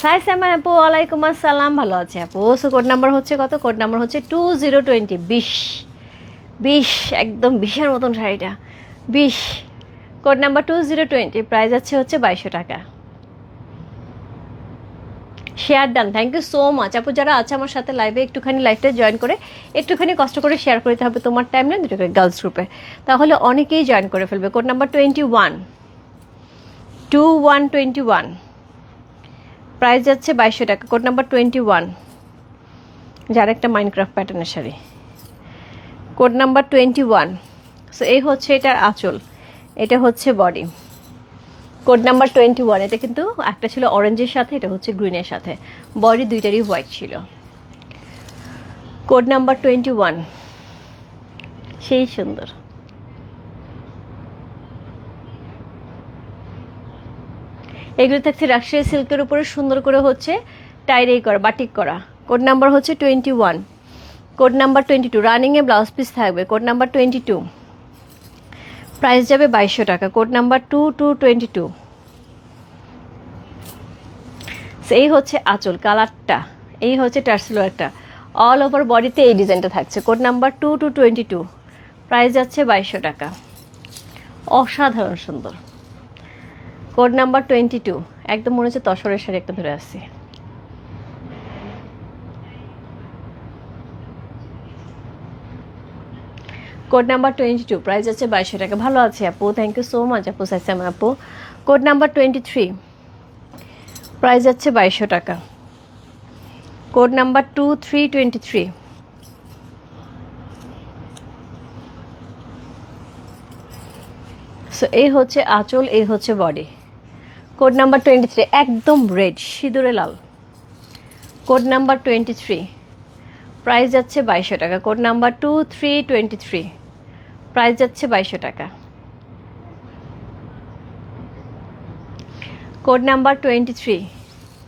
হাই সাইমা আপু, ওয়ালাইকুম আসসালাম, ভালো আছে আপু। সো কোড নাম্বার হচ্ছে কত? কোড নাম্বার হচ্ছে 2020। 20 একদম 20-এর মতন শাড়িটা, 20। কোড নাম্বার 2020 প্রাইস আছে হচ্ছে 2200 টাকা। Share done, thank you so much আপু। যারা আছে আমার সাথে লাইভে, একটুখানি লাইভটা জয়েন করে একটুখানি কষ্ট করে শেয়ার করতে হবে তোমার টাইম না, দুটো করে গার্লস গ্রুপে, তাহলে অনেকেই জয়েন করে ফেলবে। কোড নাম্বার 21 প্রাইস যাচ্ছে 2200 টাকা। কোড নাম্বার 21 যার একটা মাইনক্রাফট প্যাটার্নের শাড়ি। Code number 21। সো এই হচ্ছে এটার আঁচল, এটা হচ্ছে বডি। Code number 21। এটা কিন্তু একটা ছিল অরেঞ্জের সাথে, এটা হচ্ছে গ্রিনের সাথে, বডি দুইটারই হোয়াইট ছিল। Code number 21। সেই সুন্দর। এগুলো থাকছে রাজশাহী সিল্কের উপরে সুন্দর করে হচ্ছে টাইরেই করা, বাটিক করা। কোড নাম্বার হচ্ছে 21, কোড নাম্বার 22, রানিংয়ে ব্লাউজ পিস থাকবে। কোড নাম্বার 22, প্রাইস যাবে 2200 টাকা। Code number 2222। এই হচ্ছে আঁচল কালারটা, এই হচ্ছে টার্সেলো একটা, অল ওভার বডিতে এই ডিজাইনটা থাকছে। কোড নাম্বার 2222, প্রাইস যাচ্ছে 2200 টাকা। অসাধারণ সুন্দর। কোড নাম্বার 22, একদম মনে হচ্ছে তসরের শাড়ি একটা ধরে আসছি। কোড নাম্বার 22, প্রাইস আছে 2200 টাকা। ভালো আছে আপু, থ্যাংক ইউ সো মাচ আপু সাইসাম আপু। কোড নাম্বার 23, প্রাইস যাচ্ছে 2200 টাকা। কোড নাম্বার 2323, সো এই হচ্ছে আঁচল, এই হচ্ছে বডি। কোড নাম্বার 23, একদম রেড সিঁদুরে লাল। কোড নাম্বার 23, প্রাইস যাচ্ছে 2200 টাকা। কোড নাম্বার 2323, প্রাইস যাচ্ছে 2200 টাকা। Code number 23,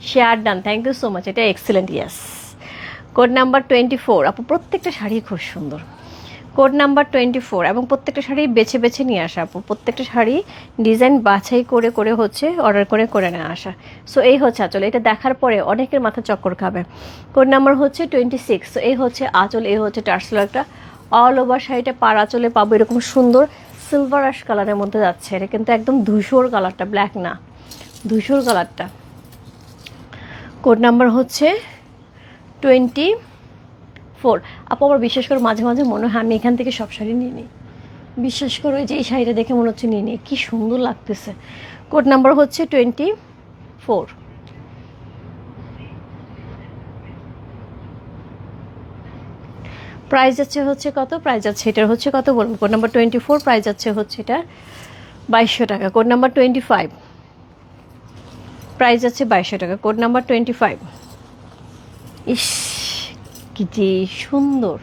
share done, thank you so much, এটা এক্সেলেন্ট, ইয়াস। কোড নাম্বার 24, আপু প্রত্যেকটা শাড়ি খুব সুন্দর। কোড নাম্বার 24, এবং প্রত্যেকটা শাড়ি বেছে বেছে নিয়ে আসা আপু, প্রত্যেকটা শাড়ি ডিজাইন বাছাই করে করে হচ্ছে অর্ডার করে করে নিয়ে আসা। সো এই হচ্ছে আঁচল, এটা দেখার পরে অনেকের মাথা চক্কর খাবে। কোড নাম্বার হচ্ছে 26, সো এই হচ্ছে আঁচল, এই হচ্ছে টার্সেলো একটা, অল ওভার শাড়িটা পার আঁচলে পাবো এরকম সুন্দর সিলভার আশ কালারের মধ্যে যাচ্ছে। এটা কিন্তু একদম ধূসর কালারটা, ব্ল্যাক না, ধূসর কালারটা। কোড নাম্বার হচ্ছে 24। আপু আমার বিশ্বাস করে মাঝে মাঝে মনে হয় আমি এখান থেকে সব শাড়ি নিয়ে নিই, বিশ্বাস করে যে এই শাড়িটা দেখে মনে হচ্ছে নিয়ে নিই, কী সুন্দর লাগতেছে। কোড নাম্বার হচ্ছে 24, প্রাইস যাচ্ছে হচ্ছে কত, প্রাইস যাচ্ছে এটার হচ্ছে কত বলবো। কোড নাম্বার 24, প্রাইস যাচ্ছে হচ্ছে এটা 2200 টাকা। কোড নাম্বার 25, প্রাইস যাচ্ছে 2200 টাকা। কোড নাম্বার 25, ইস কি যে সুন্দর।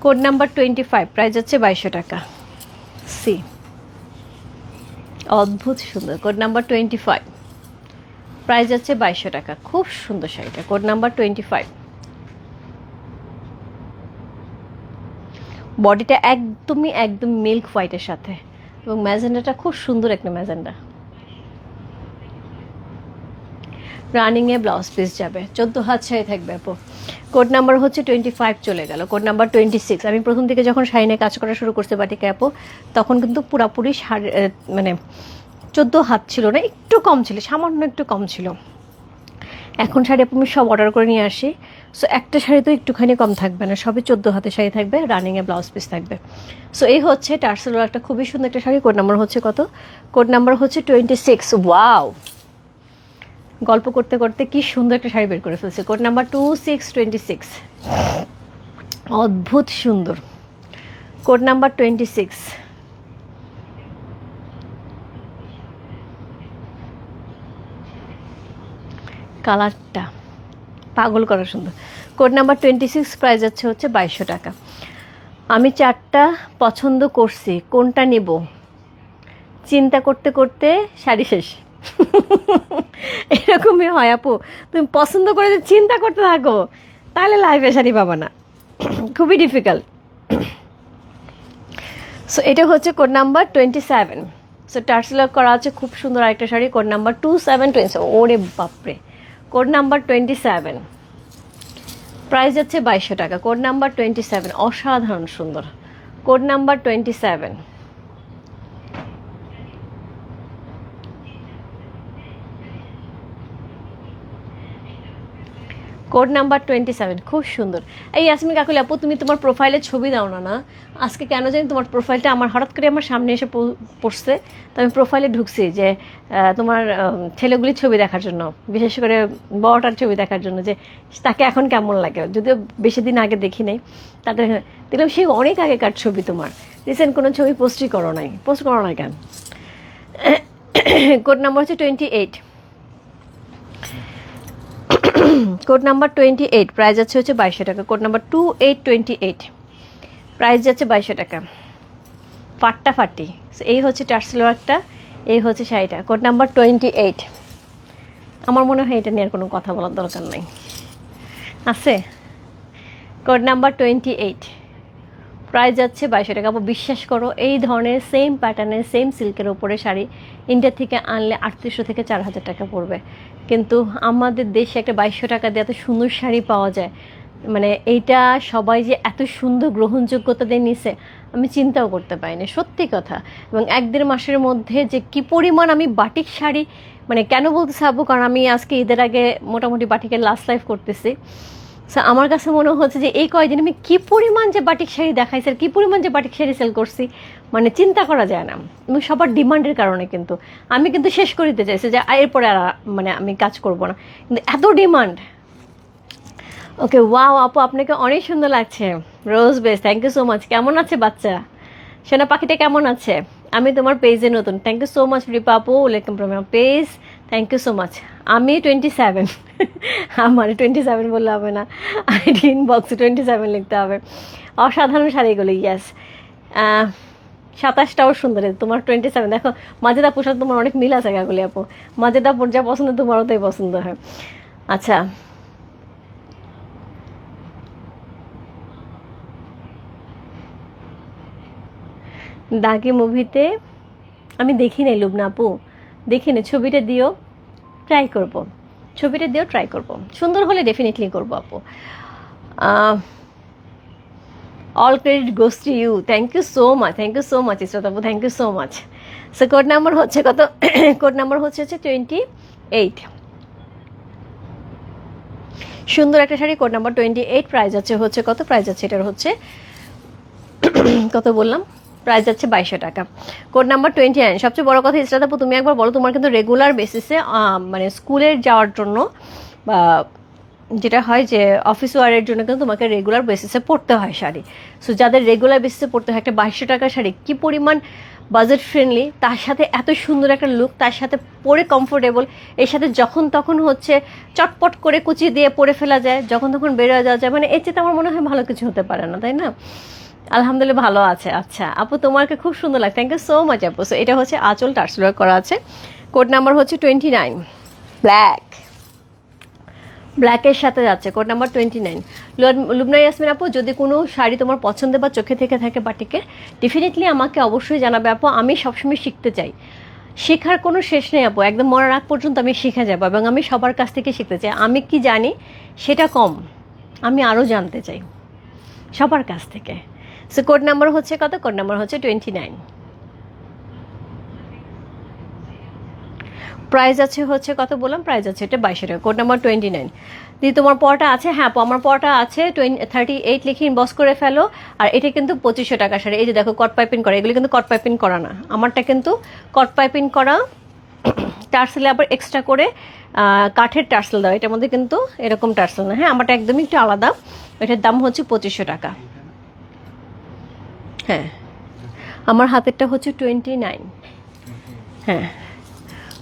কোড নাম্বার 25, প্রাইস যাচ্ছে 2200 টাকা। সি অদ্ভুত সুন্দর। কোড নাম্বার 25, প্রাইস যাচ্ছে 2200 টাকা। খুব সুন্দর শাড়িটা। কোড নাম্বার 25, বডিটা একদমই একদম মিল্ক হোয়াইটের সাথে, এবং ম্যাজেন্ডাটা খুব সুন্দর একটা ম্যাজেন্ডা। রানিংয়ে ব্লাউজ পিস যাবে, 14 হাত শাড়ি থাকবে আপু। কোড নাম্বার হচ্ছে 25 চলে গেল। কোড নাম্বার 26, আমি প্রথম থেকে যখন শাড়ি নিয়ে কাজ করা শুরু করতে বাটিকে আপু, তখন কিন্তু পুরাপুরি শাড়ি মানে 14 হাত ছিল না, একটু কম ছিল, সামান্য একটু কম ছিল। এখন শাড়ি আপু আমি সব অর্ডার করে নিয়ে আসি, সো একটা শাড়ি তো একটুখানি কম থাকবে না, সবই 14 হাতের শাড়ি থাকবে, রানিংয়ে ব্লাউজ পিস থাকবে। সো এই হচ্ছে টার্সেলো একটা খুবই সুন্দর একটা শাড়ি। কোড নাম্বার হচ্ছে কত, কোড নাম্বার হচ্ছে 26। ওয়াও, গল্প করতে করতে কি সুন্দর একটা শাড়ি বের করে ফেলছে। কোড নাম্বার 2626, অদ্ভুত সুন্দর। কোড নাম্বার 26, কালারটা পাগল করা সুন্দর। কোড নাম্বার 26, প্রাইস যাচ্ছে হচ্ছে 2200 টাকা। আমি 4টা পছন্দ করছি, কোনটা নেব চিন্তা করতে করতে শাড়ি শেষ। এরকমই হয় আপু, তুমি পছন্দ করে চিন্তা করতে থাকো, তাহলে লাইফে শাড়ি পাবা না, খুবই ডিফিকাল্ট। সো এটা হচ্ছে কোড নাম্বার 27। সো টার্সেলো করা আছে খুব সুন্দর আরেকটা শাড়ি। কোড নাম্বার 2727, ওরে বাপরে। কোড নাম্বার 27, প্রাইস যাচ্ছে 2200 টাকা। কোড নাম্বার 27, অসাধারণ সুন্দর। কোড নাম্বার 27, কোড নাম্বার 27, খুব সুন্দর। এই ইয়াসমিন কাকুলি আপু, তুমি তোমার প্রোফাইলে ছবি দাও না না, আজকে কেন জানি তোমার প্রোফাইলটা আমার হঠাৎ করে আমার সামনে এসে পড়ছে, তো আমি প্রোফাইলে ঢুকছি যে তোমার ছেলেগুলির ছবি দেখার জন্য, বিশেষ করে বড়টার ছবি দেখার জন্য, যে তাকে এখন কেমন লাগে। যদিও বেশি দিন আগে দেখি নাই, তাদের দেখলাম সেই অনেক আগেকার ছবি, তোমার রিসেন্ট কোনো ছবি পোস্টই করো নাই, পোস্ট করো না কেন। কোড নাম্বার হচ্ছে 28, কোড নাম্বার 28, প্রাইস আছে হচ্ছে 2200 টাকা। কোড নাম্বার 2828, প্রাইস যাচ্ছে 2200 টাকা, ফাটাফাটি। এই হচ্ছে টার্সেল ওয়ার্কটা, এই হচ্ছে শাড়িটা, কোড নাম্বার 28। আমার মনে হয় এটা নিয়ে আর কোনো কথা বলার দরকার নাই, আছে। কোড নাম্বার 28, প্রাইস যাচ্ছে 2200 টাকা। বিশ্বাস করো এই ধরনের সেম প্যাটার্নের সেম সিল্কের ওপরে শাড়ি ইন্ডিয়া থেকে আনলে 3800 থেকে 4000 টাকা পড়বে, কিন্তু আমাদের দেশে একটা 2200 টাকা দিয়ে এত সুন্দর শাড়ি পাওয়া যায়, মানে এইটা সবাই যে এত সুন্দর গ্রহণযোগ্যতা দিয়ে নিছে আমি চিন্তাও করতে পারিনি, সত্যি কথা। এবং 1-1.5 মাসের মধ্যে যে কি পরিমাণ আমি বাটিক শাড়ি, মানে কেন বলতে চাবো, কারণ আমি আজকে ঈদের আগে মোটামুটি বাটিকের লাস্ট লাইফ করতেছি। সো আমার কাছে মনে হচ্ছে যে এই কয়দিন আমি কী পরিমাণ যে বাটিক শাড়ি দেখাইছি আর কী পরিমাণ যে বাটিক শাড়ি সেল করছি, মানে চিন্তা করা যায় না। এবং সবার ডিমান্ডের কারণে কিন্তু আমি কিন্তু শেষ করে দিতে চাইছি যে এরপরে আর মানে আমি কাজ করব না, কিন্তু এত ডিমান্ড। ওকে, ওয়াও আপু, আপনাকে অনেক সুন্দর লাগছে, রোজ বেস, থ্যাংক ইউ সো মাচ। কেমন আছে বাচ্চা সোনা পাখিটা, কেমন আছে? আমি তোমার পেজে নতুন, thank you so much Ripa আপু, welcome to my page, thank you so much. আমি 27, আমার 27 বললে হবে না, আইডি ইনবক্সে 27 লিখতে হবে। অসাধারণ শাড়িগুলো, ইয়াস। 27টাও সুন্দর, তোমার 27। দেখো মাজেদা পোশাক তোমার অনেক মিল আছে গাগুলি আপু, মাজেদা যা পছন্দ তোমারও তাই পছন্দ হয়। আচ্ছা, দাগি মুভিতে আমি দেখি নাই লুবনা আপু, দেখিনি, ছবিটা দিও, ট্রাই করব, ছবিটা দিও, ট্রাই করব, সুন্দর হলে ডেফিনেটলি করবো আপু। All credit goes to you, thank you so much, thank you so much Israt আপু, thank you so much. So code number হচ্ছে কত? কোড নাম্বার হচ্ছে 28। সুন্দর একটা শাড়ি, কোড নাম্বার 28, প্রাইস হচ্ছে কত? প্রাইস আছে এটার হচ্ছে কত বললাম, প্রাইস যাচ্ছে 2200 টাকা, কোড নাম্বার 29। সবচেয়ে বড় কথা ইসরাত আপু, তুমি একবার বলো, তোমার কিন্তু রেগুলার বেসিসে মানে স্কুলে যাওয়ার জন্য বা যেটা হয় যে অফিস ওয়ারের জন্য কিন্তু তোমাকে রেগুলার বেসিসে পড়তে হয় শাড়ি। সো যাদের রেগুলার বেসিসে পড়তে হয়, একটা 2200 টাকার শাড়ি কী পরিমাণ বাজেট ফ্রেন্ডলি, তার সাথে এত সুন্দর একটা লুক, তার সাথে পরে কমফোর্টেবল, এর সাথে যখন তখন হচ্ছে চটপট করে কুচি দিয়ে পরে ফেলা যায়, যখন তখন বেরোয় যাওয়া যায়, মানে এর চেয়ে আমার মনে হয় ভালো কিছু হতে পারে না, তাই না? আলহামদুলিল্লাহ ভালো আছে। আচ্ছা আপু, তোমাকে খুব সুন্দর লাগে, থ্যাংক ইউ সো মাচ আপু। সো এটা হচ্ছে আঁচল টার্সেল করা আছে, কোড নাম্বার হচ্ছে 29, ব্ল্যাক, ব্ল্যাকের সাথে যাচ্ছে, কোড নাম্বার 29। লুবনা ইয়াসমিন আপু, যদি কোনো শাড়ি তোমার পছন্দের বা চোখে থেকে থাকে বাটিকের, ডেফিনেটলি আমাকে অবশ্যই জানাবে আপু, আমি সবসময় শিখতে চাই, শেখার কোনো শেষ নেই আপু, একদম মরার আগ পর্যন্ত আমি শিখে যাবো, এবং আমি সবার কাছ থেকে শিখতে চাই। আমি কি জানি সেটা কম, আমি আরও জানতে চাই সবার কাছ থেকে। সো কোড নাম্বার হচ্ছে কত? কোড নাম্বার হচ্ছে 29, প্রাইস হচ্ছে কত বললাম, প্রাইস আছে এটা 2200 টাকা, কোড নাম্বার 29। দিদি তোমার পড়াটা আছে? হ্যাঁ আপু, আমার পড়াটা আছে, 38 লিখে ইনবক্স করে ফেলো। আর এটা কিন্তু 2500 টাকা শাড়ি, এই যে দেখো কট পাইপিং করা, এগুলো কিন্তু কট পাইপিং করা না, আমারটা কিন্তু কট পাইপিং করা, টার্সেলে আবার এক্সট্রা করে কাঠের টার্সেল দাও, এটার মধ্যে কিন্তু এরকম টার্সেল না, হ্যাঁ আমারটা একদমই একটু আলাদা, এটার দাম হচ্ছে 2500 টাকা। হ্যাঁ আমার হাতেরটা হচ্ছে 29, হ্যাঁ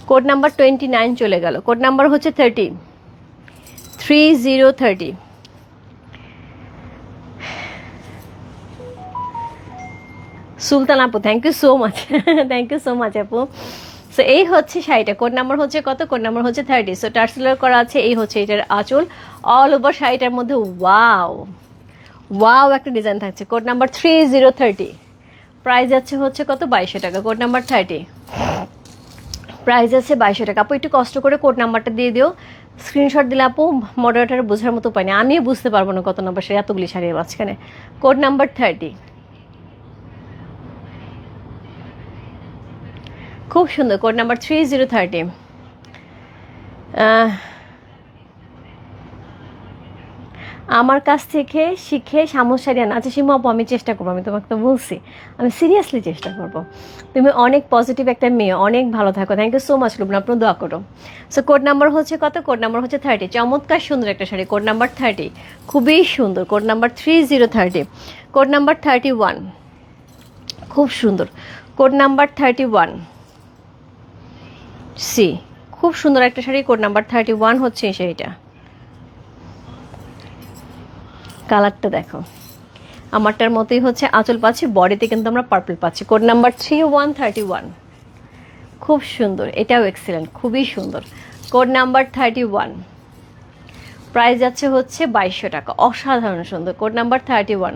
কোড নাম্বার 29 চলে গেল, কোড নাম্বার হচ্ছে 30। সুলতান আপু, thank you so much, thank you so much আপু। সো এই হচ্ছে শাড়িটা, কোড নাম্বার হচ্ছে কত? কোড নাম্বার হচ্ছে 30। সো টার্সেলার করা আছে, এই হচ্ছে এটার আঁচল, অল ওভার শাড়িটার মধ্যে ওয়াও ওয়াও একটা ডিজাইন থাকছে, কোড নাম্বার 30। প্রাইস হচ্ছে কত? 2200 টাকা, কোড নাম্বার 30, প্রাইস আছে 2200 টাকা। আপু একটু কষ্ট করে কোড নাম্বারটা দিয়ে দিও, স্ক্রিনশট দিলে আপু মডারেটার বোঝার মতো পাইনি, আমিও বুঝতে পারবো না কত নাম্বার শাড়ি, এতগুলি শাড়ির মাঝখানে। কোড নাম্বার 30, খুব সুন্দর, কোড নাম্বার 3030। আমার কাছ থেকে শিখে সামস শাড়ি আনা। আচ্ছা সীমা আপু, আমি চেষ্টা করবো, আমি তোমাকে তো বলছি আমি সিরিয়াসলি চেষ্টা করবো। তুমি অনেক পজিটিভ একটা মেয়ে, অনেক ভালো থাকো, thank you so much Lubna, আপনার দোয়া করো। সো কোড নাম্বার হচ্ছে কত? কোড নাম্বার হচ্ছে 30, চমৎকার সুন্দর একটা শাড়ি, কোড নাম্বার 30, খুবই সুন্দর, কোড নাম্বার 3030। কোড নাম্বার 31, খুব সুন্দর, কোড নাম্বার 31 সি, খুব সুন্দর একটা শাড়ি, কোড নাম্বার 31 হচ্ছে এই শাড়িটা, কালারটা দেখো। আমারটার মতোই হচ্ছে আঁচল পাচ্ছি, বডিতে কিন্তু আমরা পার্পল পাচ্ছি। কোড নাম্বার 3131, খুব সুন্দর, এটাও এক্সিলেন্ট, খুবই সুন্দর। কোড নাম্বার 31, প্রাইস যাচ্ছে হচ্ছে 2200 টাকা, অসাধারণ সুন্দর। কোড নাম্বার 31,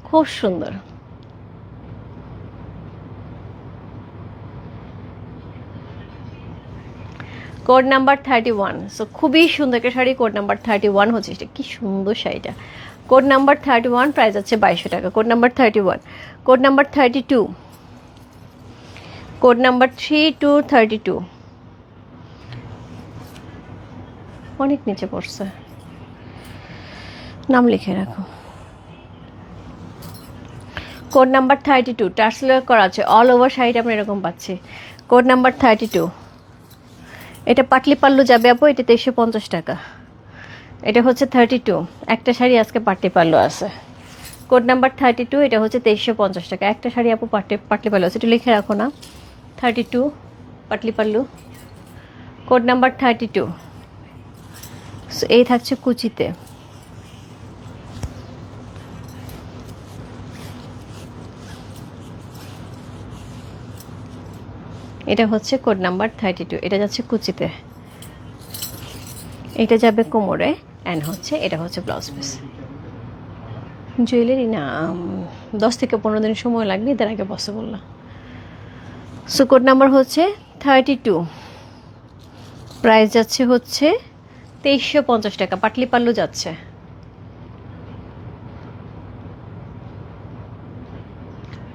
খুব সুন্দর। কোড নাম্বার 31, সো খুবই সুন্দর একটা শাড়ি। কোড নাম্বার 31 হচ্ছে, এটা কি সুন্দর শাড়িটা। কোড নাম্বার 31, প্রাইস আছে 2200 টাকা। Code number 31, code number 32, code number 3232, অনেক নিচে পড়ছে, নাম লিখে রাখো। কোড নাম্বার 32, টার্সেল করা আছে, অল ওভার শাড়িটা আমরা এরকম পাচ্ছি। কোড নাম্বার 32, এটা পাটলি পাল্লু যাবে আপু, এটা 2350 টাকা। এটা হচ্ছে 32, একটা শাড়ি আজকে পাটলি পাল্লু আছে। কোড নাম্বার 32, এটা হচ্ছে 2350 টাকা। একটা শাড়ি আপু পাটলি পাল্লু আছে, একটু লিখে রাখো না। 32 পাটলি পাল্লু, কোড নাম্বার 32। এই থাকছে কুচিতে। এটা হচ্ছে কোড নাম্বার 32, এটা যাচ্ছে কুচিতে, এটা যাবে কোমরে, অ্যান্ড হচ্ছে এটা হচ্ছে ব্লাউজ পিস। জুয়েলারি না, 10 থেকে 15 দিন সময় লাগবে, এদের আগে পসিবল না। সো কোড নাম্বার হচ্ছে 32, প্রাইস যাচ্ছে হচ্ছে 2350 টাকা, পাটলি পাল্লু যাচ্ছে।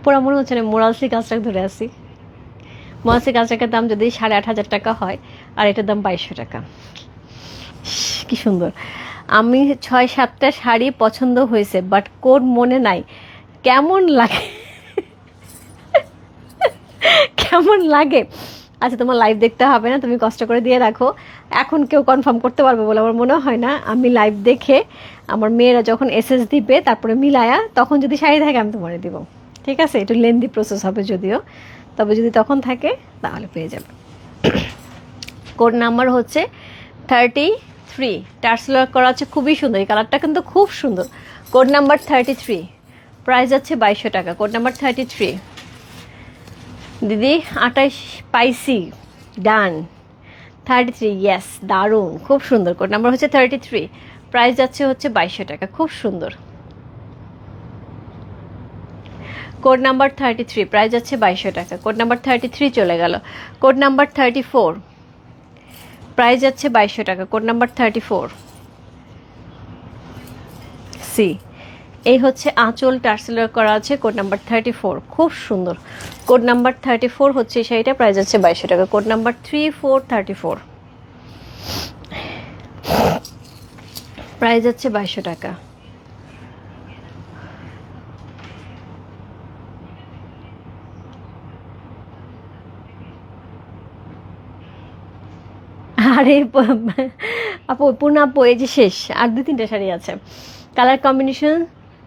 পুরো মনে হচ্ছে না মোরালসি কাজটাকে ধরে আসি। মোরালসি কাজটাকের দাম যদি 8500 টাকা হয়, আর এটার দাম 2200 টাকা। কি সুন্দর। আমি 6-7টা শাড়ি পছন্দ হয়েছে, বাট কোড মনে নাই। কেমন লাগে, কেমন লাগে? আচ্ছা, তোমার লাইভ দেখতে হবে না, তুমি কষ্ট করে দিয়ে রাখো। এখন কেউ কনফার্ম করতে পারবে বলে আমার মনে হয় না। আমি লাইভ দেখে আমার মেয়েরা যখন এসএস দিবে, তারপরে মিলায়া, তখন যদি শাড়ি থাকে আমি তোমারে দিব, ঠিক আছে? একটু লেন্দি প্রসেস হবে যদিও, তবে যদি তখন থাকে তাহলে পেয়ে যাবে। কোড নাম্বার হচ্ছে 33, টার্সেল করা আছে, খুবই সুন্দর, এই কালারটা কিন্তু খুব সুন্দর। কোড নাম্বার 33, প্রাইস আছে 2200 টাকা। কোড নাম্বার 33, দিদি 28 পাইসি, ডান। 33, ইয়েস, দারুণ, খুব সুন্দর। কোড নাম্বার হচ্ছে 33, প্রাইস যাচ্ছে হচ্ছে 2200 টাকা, খুব সুন্দর। কোড নাম্বার 33, প্রাইস যাচ্ছে 2200 টাকা। কোড নাম্বার 33 চলে গেল। কোড নাম্বার 34, প্রাইস যাচ্ছে 2200 টাকা। কোড নাম্বার 34 সি, এই হচ্ছে আঁচল টার্সেল করা আছে। কোড নাম্বার 34, খুব সুন্দর। কোড নাম্বার 34 হচ্ছে সেইটা, প্রাইস আছে 2200 টাকা। কোড নাম্বার 3434, প্রাইস আছে 2200 টাকা। আরে আপু, পূর্ণা আপু, এই যে শেষ, আর 2-3টা শাড়ি আছে। কালার কম্বিনেশন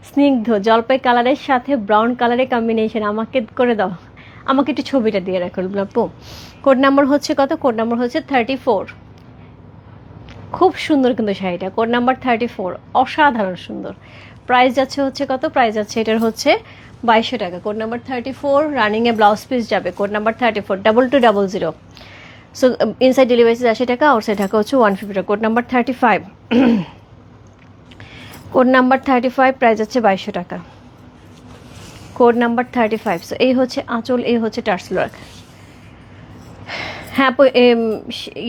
স্নিগ্ধ জলপাই কালারের সাথে ব্রাউন কালারের কম্বিনেশন, আমাকে করে দাও, আমাকে একটু ছবিটা দিয়ে রাখো আপু। কোড নাম্বার হচ্ছে কত? কোড নাম্বার হচ্ছে 34, খুব সুন্দর কিন্তু শাড়িটা। কোড নাম্বার 34, অসাধারণ সুন্দর। প্রাইস যাচ্ছে হচ্ছে কত? প্রাইস যাচ্ছে এটার হচ্ছে 2200 টাকা। কোড নাম্বার 34, রানিংয়ে ব্লাউজ পিস যাবে। Code number 34 2200। So inside delivery 80 টাকা, আউটসাইড টাকা হচ্ছে 150 টাকা। Code number 35, code number 35, price হচ্ছে 2200 টাকা। Code number 35। সো এই হচ্ছে আঁচল, এই হচ্ছে টার্সেল ওয়ার্ক। হ্যাঁ আপু,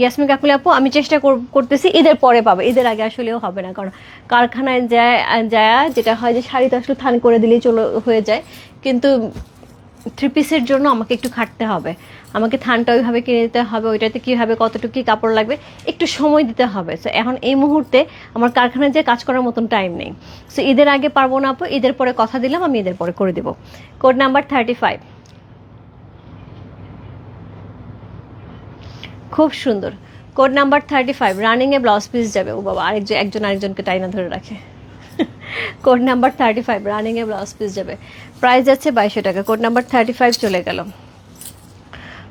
ইয়াসমিন কাকুলি আপু, আমি চেষ্টা করতেছি ঈদের পরে পাবে, ঈদের আগে আসলেও হবে না, কারণ কারখানায় যায় যেটা হয় যে শাড়ি তো আসলে থান করে দিলেই হয়ে যায়, কিন্তু 3 পিসের জন্য আমাকে একটু খাটতে হবে, আমাকে থানটা ওইভাবে কিনে দিতে হবে, ওইটাতে কীভাবে কতটুকু কী কাপড় লাগবে একটু সময় দিতে হবে। সো এখন এই মুহূর্তে আমার কারখানায় যে কাজ করার মতন টাইম নেই। সো ঈদের আগে পারবো না আপু, ঈদের পরে কথা দিলাম, আমি ঈদের পরে করে দেবো। কোড নাম্বার 35, খুব সুন্দর। কোড নাম্বার 35, রানিংয়ে ব্লাউজ পিস যাবে। ও বাবা, একজন আরেকজনকে টাইনা ধরে রাখে। কোড নাম্বার 35, রানিংয়ে ব্লাউজ পিস যাবে। প্রাইস যাচ্ছে 2200 টাকা। কোড নাম্বার 35 চলে গেল।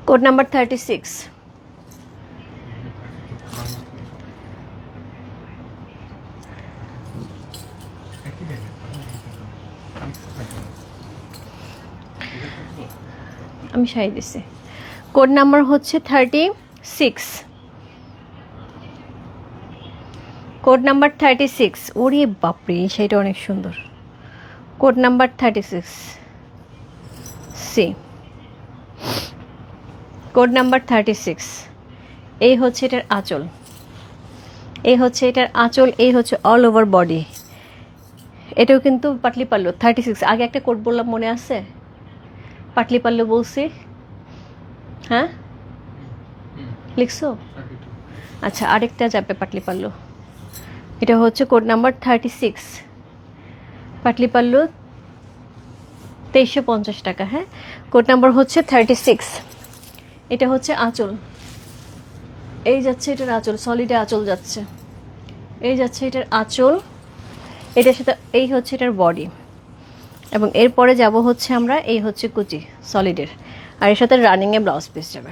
কোড নাম্বার 36, আমি শাড়ি দিছি। কোড নাম্বার হচ্ছে 36। Code number 36। ওরে বাপরে, সেটা অনেক সুন্দর। Code number 36 C. Code number 36। এই হচ্ছে এটার আঁচল, এই হচ্ছে এটার আঁচল, এই হচ্ছে অল ওভার বডি। এটাও কিন্তু পাটলি পাল্লু 36। আগে একটা কোড বললাম, মনে আছে? পাটলি পাল্লু বলছি, হ্যাঁ লিখছো? আচ্ছা, আরেকটা যাবে পাটলি পাল্লু। এটা হচ্ছে কোড নাম্বার 36, পাটলি পাল্লু 2350 টাকা। হ্যাঁ, কোড নাম্বার হচ্ছে 36। এটা হচ্ছে আঁচল, এই যাচ্ছে এটার আঁচল, সলিডে আঁচল যাচ্ছে, এই যাচ্ছে এটার আঁচল, এটার সাথে এই হচ্ছে এটার বডি, এবং এরপরে যাব হচ্ছে আমরা, এই হচ্ছে কুচি সলিডের, আর এর সাথে রানিংয়ে ব্লাউজ পিস যাবে।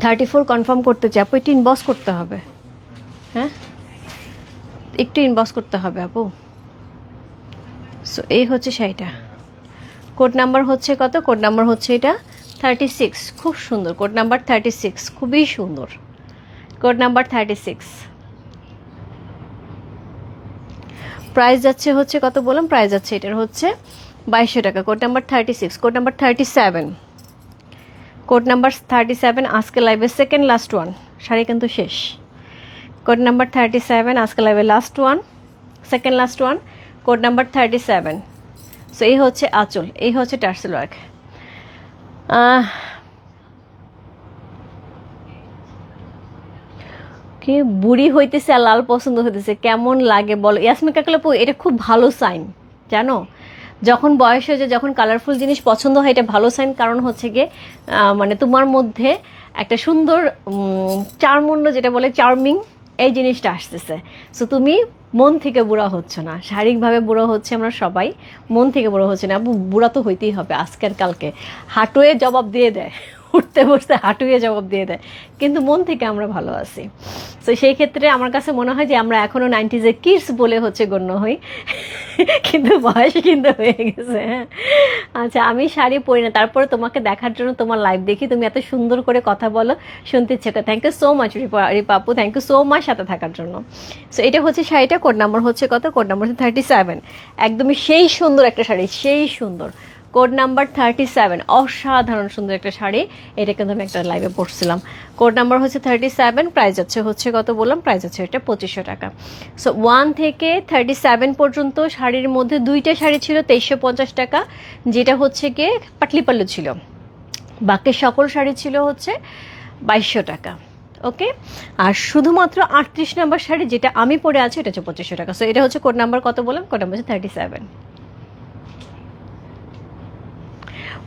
34 কনফার্ম করতে চাই আপু, একটু ইনবক্স করতে হবে। হ্যাঁ, একটু ইনবক্স করতে হবে আপু। সো এই হচ্ছে শাড়িটা। কোড নাম্বার হচ্ছে কত? কোড নাম্বার হচ্ছে এটা 36। খুব সুন্দর কোড নাম্বার 36, খুবই সুন্দর কোড নাম্বার 36। প্রাইস যাচ্ছে হচ্ছে কত বললাম? প্রাইস যাচ্ছে এটার হচ্ছে 2200 টাকা। Code number 36। Code number 37। Code number 37 আজকে লাইভের সেকেন্ড লাস্ট ওয়ান, শাড়ি কিন্তু শেষ। কোড নাম্বার 37 আজকে লাইভের last one, second last one, code number 37। So এই হচ্ছে আঁচল, এই হচ্ছে টার্সেল ওয়ার্ক। কি বুড়ি হইতেছে আর লাল পছন্দ হইতেছে, কেমন লাগে বলো? ইয়াসমিন কাকলাপু, এটা খুব ভালো সাইন জানো, যখন বয়স হয়ে যায়, যখন কালারফুল জিনিস পছন্দ হয়, এটা ভালো সাইন। কারণ হচ্ছে গিয়ে মানে তোমার মধ্যে একটা সুন্দর চারমুণ্য, যেটা বলে চার্মিং, এই জিনিসটা আসতেছে। সো তুমি মন থেকে বুড়া হচ্ছ না, শারীরিকভাবে বুড়ো হচ্ছে আমরা সবাই, মন থেকে বুড়ো হচ্ছে না। বুড়া তো হইতেই হবে, আজকের কালকে হাঁটুয়ে জবাব দিয়ে দেয়, উঠতে বসতে হাঁটুয়ে জবাব দিয়ে দেয়, কিন্তু মন থেকে আমরা ভালো আছি। তো সেই ক্ষেত্রে আমার কাছে মনে হয় যে আমরা এখনও 90s কিডস বলে হচ্ছে গণ্য হই, কিন্তু বয়স কিন্তু হয়ে গেছে। হ্যাঁ, আচ্ছা, আমি শাড়ি পরি না, তারপরে তোমাকে দেখার জন্য তোমার লাইভ দেখি, তুমি এত সুন্দর করে কথা বলো, শুনতে ইচ্ছে করে। থ্যাংক ইউ সো মাচ রিপাপু, থ্যাংক ইউ সো মাচ সাথে থাকার জন্য। সো এটা হচ্ছে শাড়িটা, কোড নাম্বার হচ্ছে কত? কোড নাম্বার হচ্ছে 37। একদমই সেই সুন্দর একটা শাড়ি, সেই সুন্দর। কোড নাম্বার 37, অসাধারণ সুন্দর একটা শাড়ি। এটা কিন্তু আমি একটা লাইভে পড়ছিলাম। কোড নাম্বার হচ্ছে 37, প্রাইস হচ্ছে কত বললাম? প্রাইস হচ্ছে এটা 2500 টাকা। সো 1 থেকে 37 পর্যন্ত শাড়ির মধ্যে দুইটা শাড়ি ছিল 2350 টাকা, যেটা হচ্ছে গিয়ে পাটলি পাল্লু ছিল। বাকি সকল শাড়ি ছিল হচ্ছে 2200 টাকা। ওকে, আর শুধুমাত্র 38 নাম্বার শাড়ি যেটা আমি পরে আছি, এটা হচ্ছে 2500 টাকা। সো এটা হচ্ছে কোড নাম্বার কত বললাম? কোড নাম্বার হচ্ছে 37।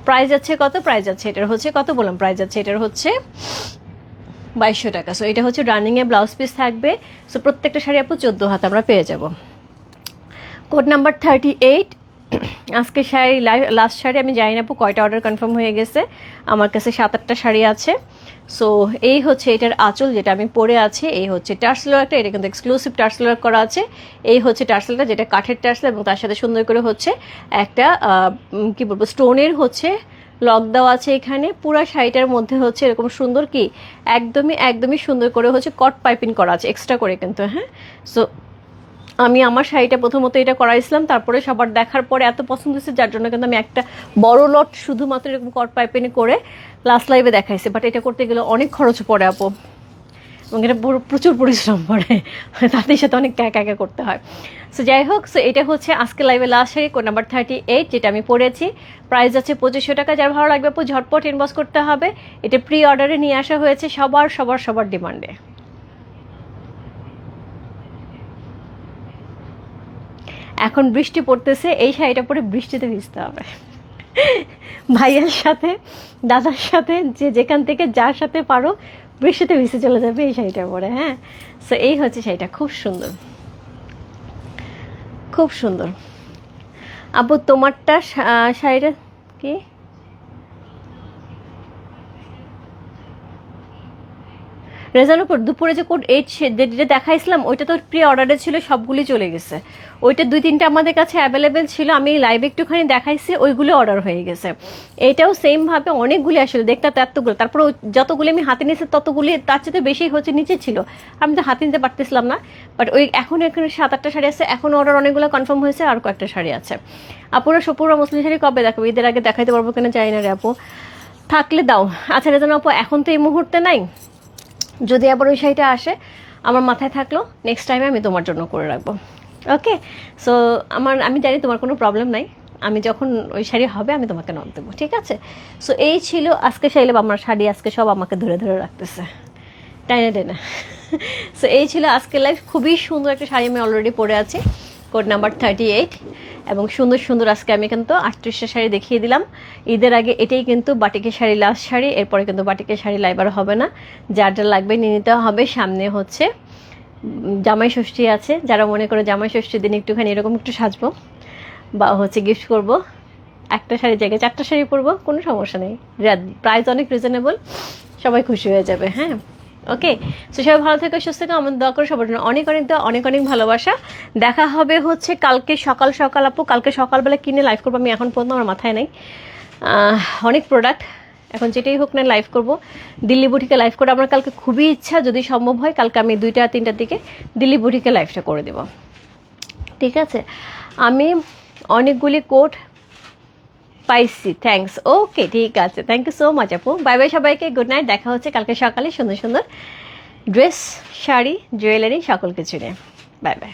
প্রাইস যাচ্ছে কত? প্রাইস যাচ্ছে এটার হচ্ছে কত বললাম? প্রাইস যাচ্ছে এটার হচ্ছে 2200 টাকা। সো এটা হচ্ছে রানিংয়ে ব্লাউজ পিস থাকবে। সো প্রত্যেকটা শাড়ি আপু 14 হাত আমরা পেয়ে যাব। Code number 38। আজকে শাড়ি লাস্ট শাড়ি, আমি জানি না আপু কয়টা অর্ডার কনফার্ম হয়ে গেছে, আমার কাছে 7-8টা শাড়ি আছে। সো এই হচ্ছে এটার আঁচল, যেটা আমি পরে আছি। এই হচ্ছে টার্সেল ওয়ার্কটা, এটা কিন্তু এক্সক্লুসিভ টার্সেল ওয়ার্ক করা আছে। এই হচ্ছে টার্সেলটা, যেটা কাঠের টার্সেল, এবং তার সাথে সুন্দর করে হচ্ছে একটা কি বলবো, স্টোনের হচ্ছে লক দেওয়া আছে এখানে। পুরো শাড়িটার মধ্যে হচ্ছে এরকম সুন্দর কি একদমই সুন্দর করে হচ্ছে কট পাইপিং করা আছে এক্সট্রা করে কিন্তু। হ্যাঁ, সো আমি আমার শাড়িটা প্রথমত এটা করাইছিলাম, তারপরে সবার দেখার পরে এত পছন্দ হয়েছে, যার জন্য কিন্তু আমি একটা বড় লট শুধুমাত্র এরকম কট পাইপিং করে লাস্ট লাইভে দেখাইছি। বাট এটা করতে গেলে অনেক খরচ পড়ে আপু, এবং এটা প্রচুর পরিশ্রম পড়ে, তাদের সাথে অনেক ক্যাকা করতে হয়। সো যাই হোক, সো এটা হচ্ছে আজকে লাইভে লাস্ট শাড়ি, কোড নাম্বার 38, যেটা আমি পরেছি। প্রাইস আছে 2500 টাকা। যার ভালো লাগবে আপু ঝটপট ইনবক্স করতে হবে। এটা প্রি অর্ডারে নিয়ে আসা হয়েছে সবার ডিমান্ডে। এখন বৃষ্টি পড়তেছে, এই শাড়িটা পরে বৃষ্টিতে ভিজতে হবে, ভাইয়ের সাথে, দাদার সাথে, যে যেখান থেকে যার সাথে পারো বৃষ্টিতে ভিজে চলে যাবে এই শাড়িটা পরে। হ্যাঁ, সো এই হচ্ছে শাড়িটা, খুব সুন্দর, খুব সুন্দর। আপু তোমারটা শাড়িটা কি? রেজাল্ট উপর দুপুরে যে কোড 8 যেটা দেখাইছিলাম ওইটা তো প্রি অর্ডারে ছিল, সবগুলি চলে গেছে। ওইটা 2-3টা আমাদের কাছে অ্যাভেলেবেল ছিল, আমি লাইভে একটুখানি দেখাইছি, ওইগুলো অর্ডার হয়ে গেছে। এইটাও সেমভাবে অনেকগুলি আসলে দেখতে তো এতগুলো, তারপরে যতগুলি আমি হাতে নিয়েছি ততগুলি তার চেয়ে বেশি হচ্ছে নিচে ছিল, আমি তো হাতে নিতে পারতেছিলাম না। বাট ওই এখন এখানে 7-8টা শাড়ি আছে, এখন অর্ডার অনেকগুলো কনফার্ম হয়েছে, আর কয়েকটা শাড়ি আছে। আপুরা সপুরা মুসলিম শাড়ি কবে দেখাবো? ঈদের আগে দেখাইতে পারবো কিনা জানি না রে আপু, থাকলে দাও। আচ্ছা রেজান আপু এখন তো এই মুহূর্তে নাই, যদি আবার ওই শাড়িটা আসে আমার মাথায় থাকলো, নেক্সট টাইমে আমি তোমার জন্য করে রাখবো। ওকে, সো আমি জানি তোমার কোনো প্রবলেম নাই, আমি যখন ওই শাড়ি হবে আমি তোমাকে নক দেবো, ঠিক আছে? সো এই ছিল আজকে শাড়ি, আমার শাড়ি আজকে সব আমাকে ধরে ধরে রাখতেছে টাইনা টাইনা। সো এই ছিল আজকে লাইফ, খুবই সুন্দর একটা শাড়ি আমি অলরেডি পরে আছি, কোড নাম্বার 38, এবং সুন্দর সুন্দর আজকে আমি কিন্তু 38টা শাড়ি দেখিয়ে দিলাম। ঈদের আগে এটাই কিন্তু বাটিকের শাড়ি লাস্ট শাড়ি, এরপরে কিন্তু বাটিকের শাড়ি লাইবার হবে না, যার যা লাগবে নিয়ে নিতে হবে। সামনে হচ্ছে জামাই ষষ্ঠী আছে, যারা মনে করে জামাই ষষ্ঠীর দিন একটুখানি এরকম একটু সাজবো বা হচ্ছে গিফট করব, একটা শাড়ির জায়গায় 4টা শাড়ি পরবো, কোনো সমস্যা নেই, প্রাইস অনেক রিজনেবল, সবাই খুশি হয়ে যাবে। হ্যাঁ, ওকে, তো সবাই ভালো থেকো, সুস্থ থেকো, আমাদের দোয়া করে সবার জন্য অনেক অনেক দোয়া, অনেক অনেক ভালোবাসা। দেখা হবে হচ্ছে কালকে সকাল সকাল আপু, কালকে সকালবেলা কিনে লাইভ করবো, আমি এখন পর্যন্ত আমার মাথায় নেই, অনেক প্রোডাক্ট, এখন যেটাই হোক না লাইভ করব, দিল্লি বুটিকে লাইভ করে আমার কালকে খুবই ইচ্ছা, যদি সম্ভব হয় কালকে আমি 2টা-3টার দিকে দিল্লি বুটিকে লাইভটা করে দেব, ঠিক আছে? আমি অনেকগুলি কোড পাইছি, থ্যাঙ্কস, ওকে ঠিক আছে, থ্যাংক ইউ সো মাচ আপু, বাই বাই সবাইকে, গুড নাইট, দেখা হচ্ছে কালকে সকালে সুন্দর সুন্দর ড্রেস, শাড়ি, জুয়েলারি সকল কিছু নিয়ে, বাই বাই।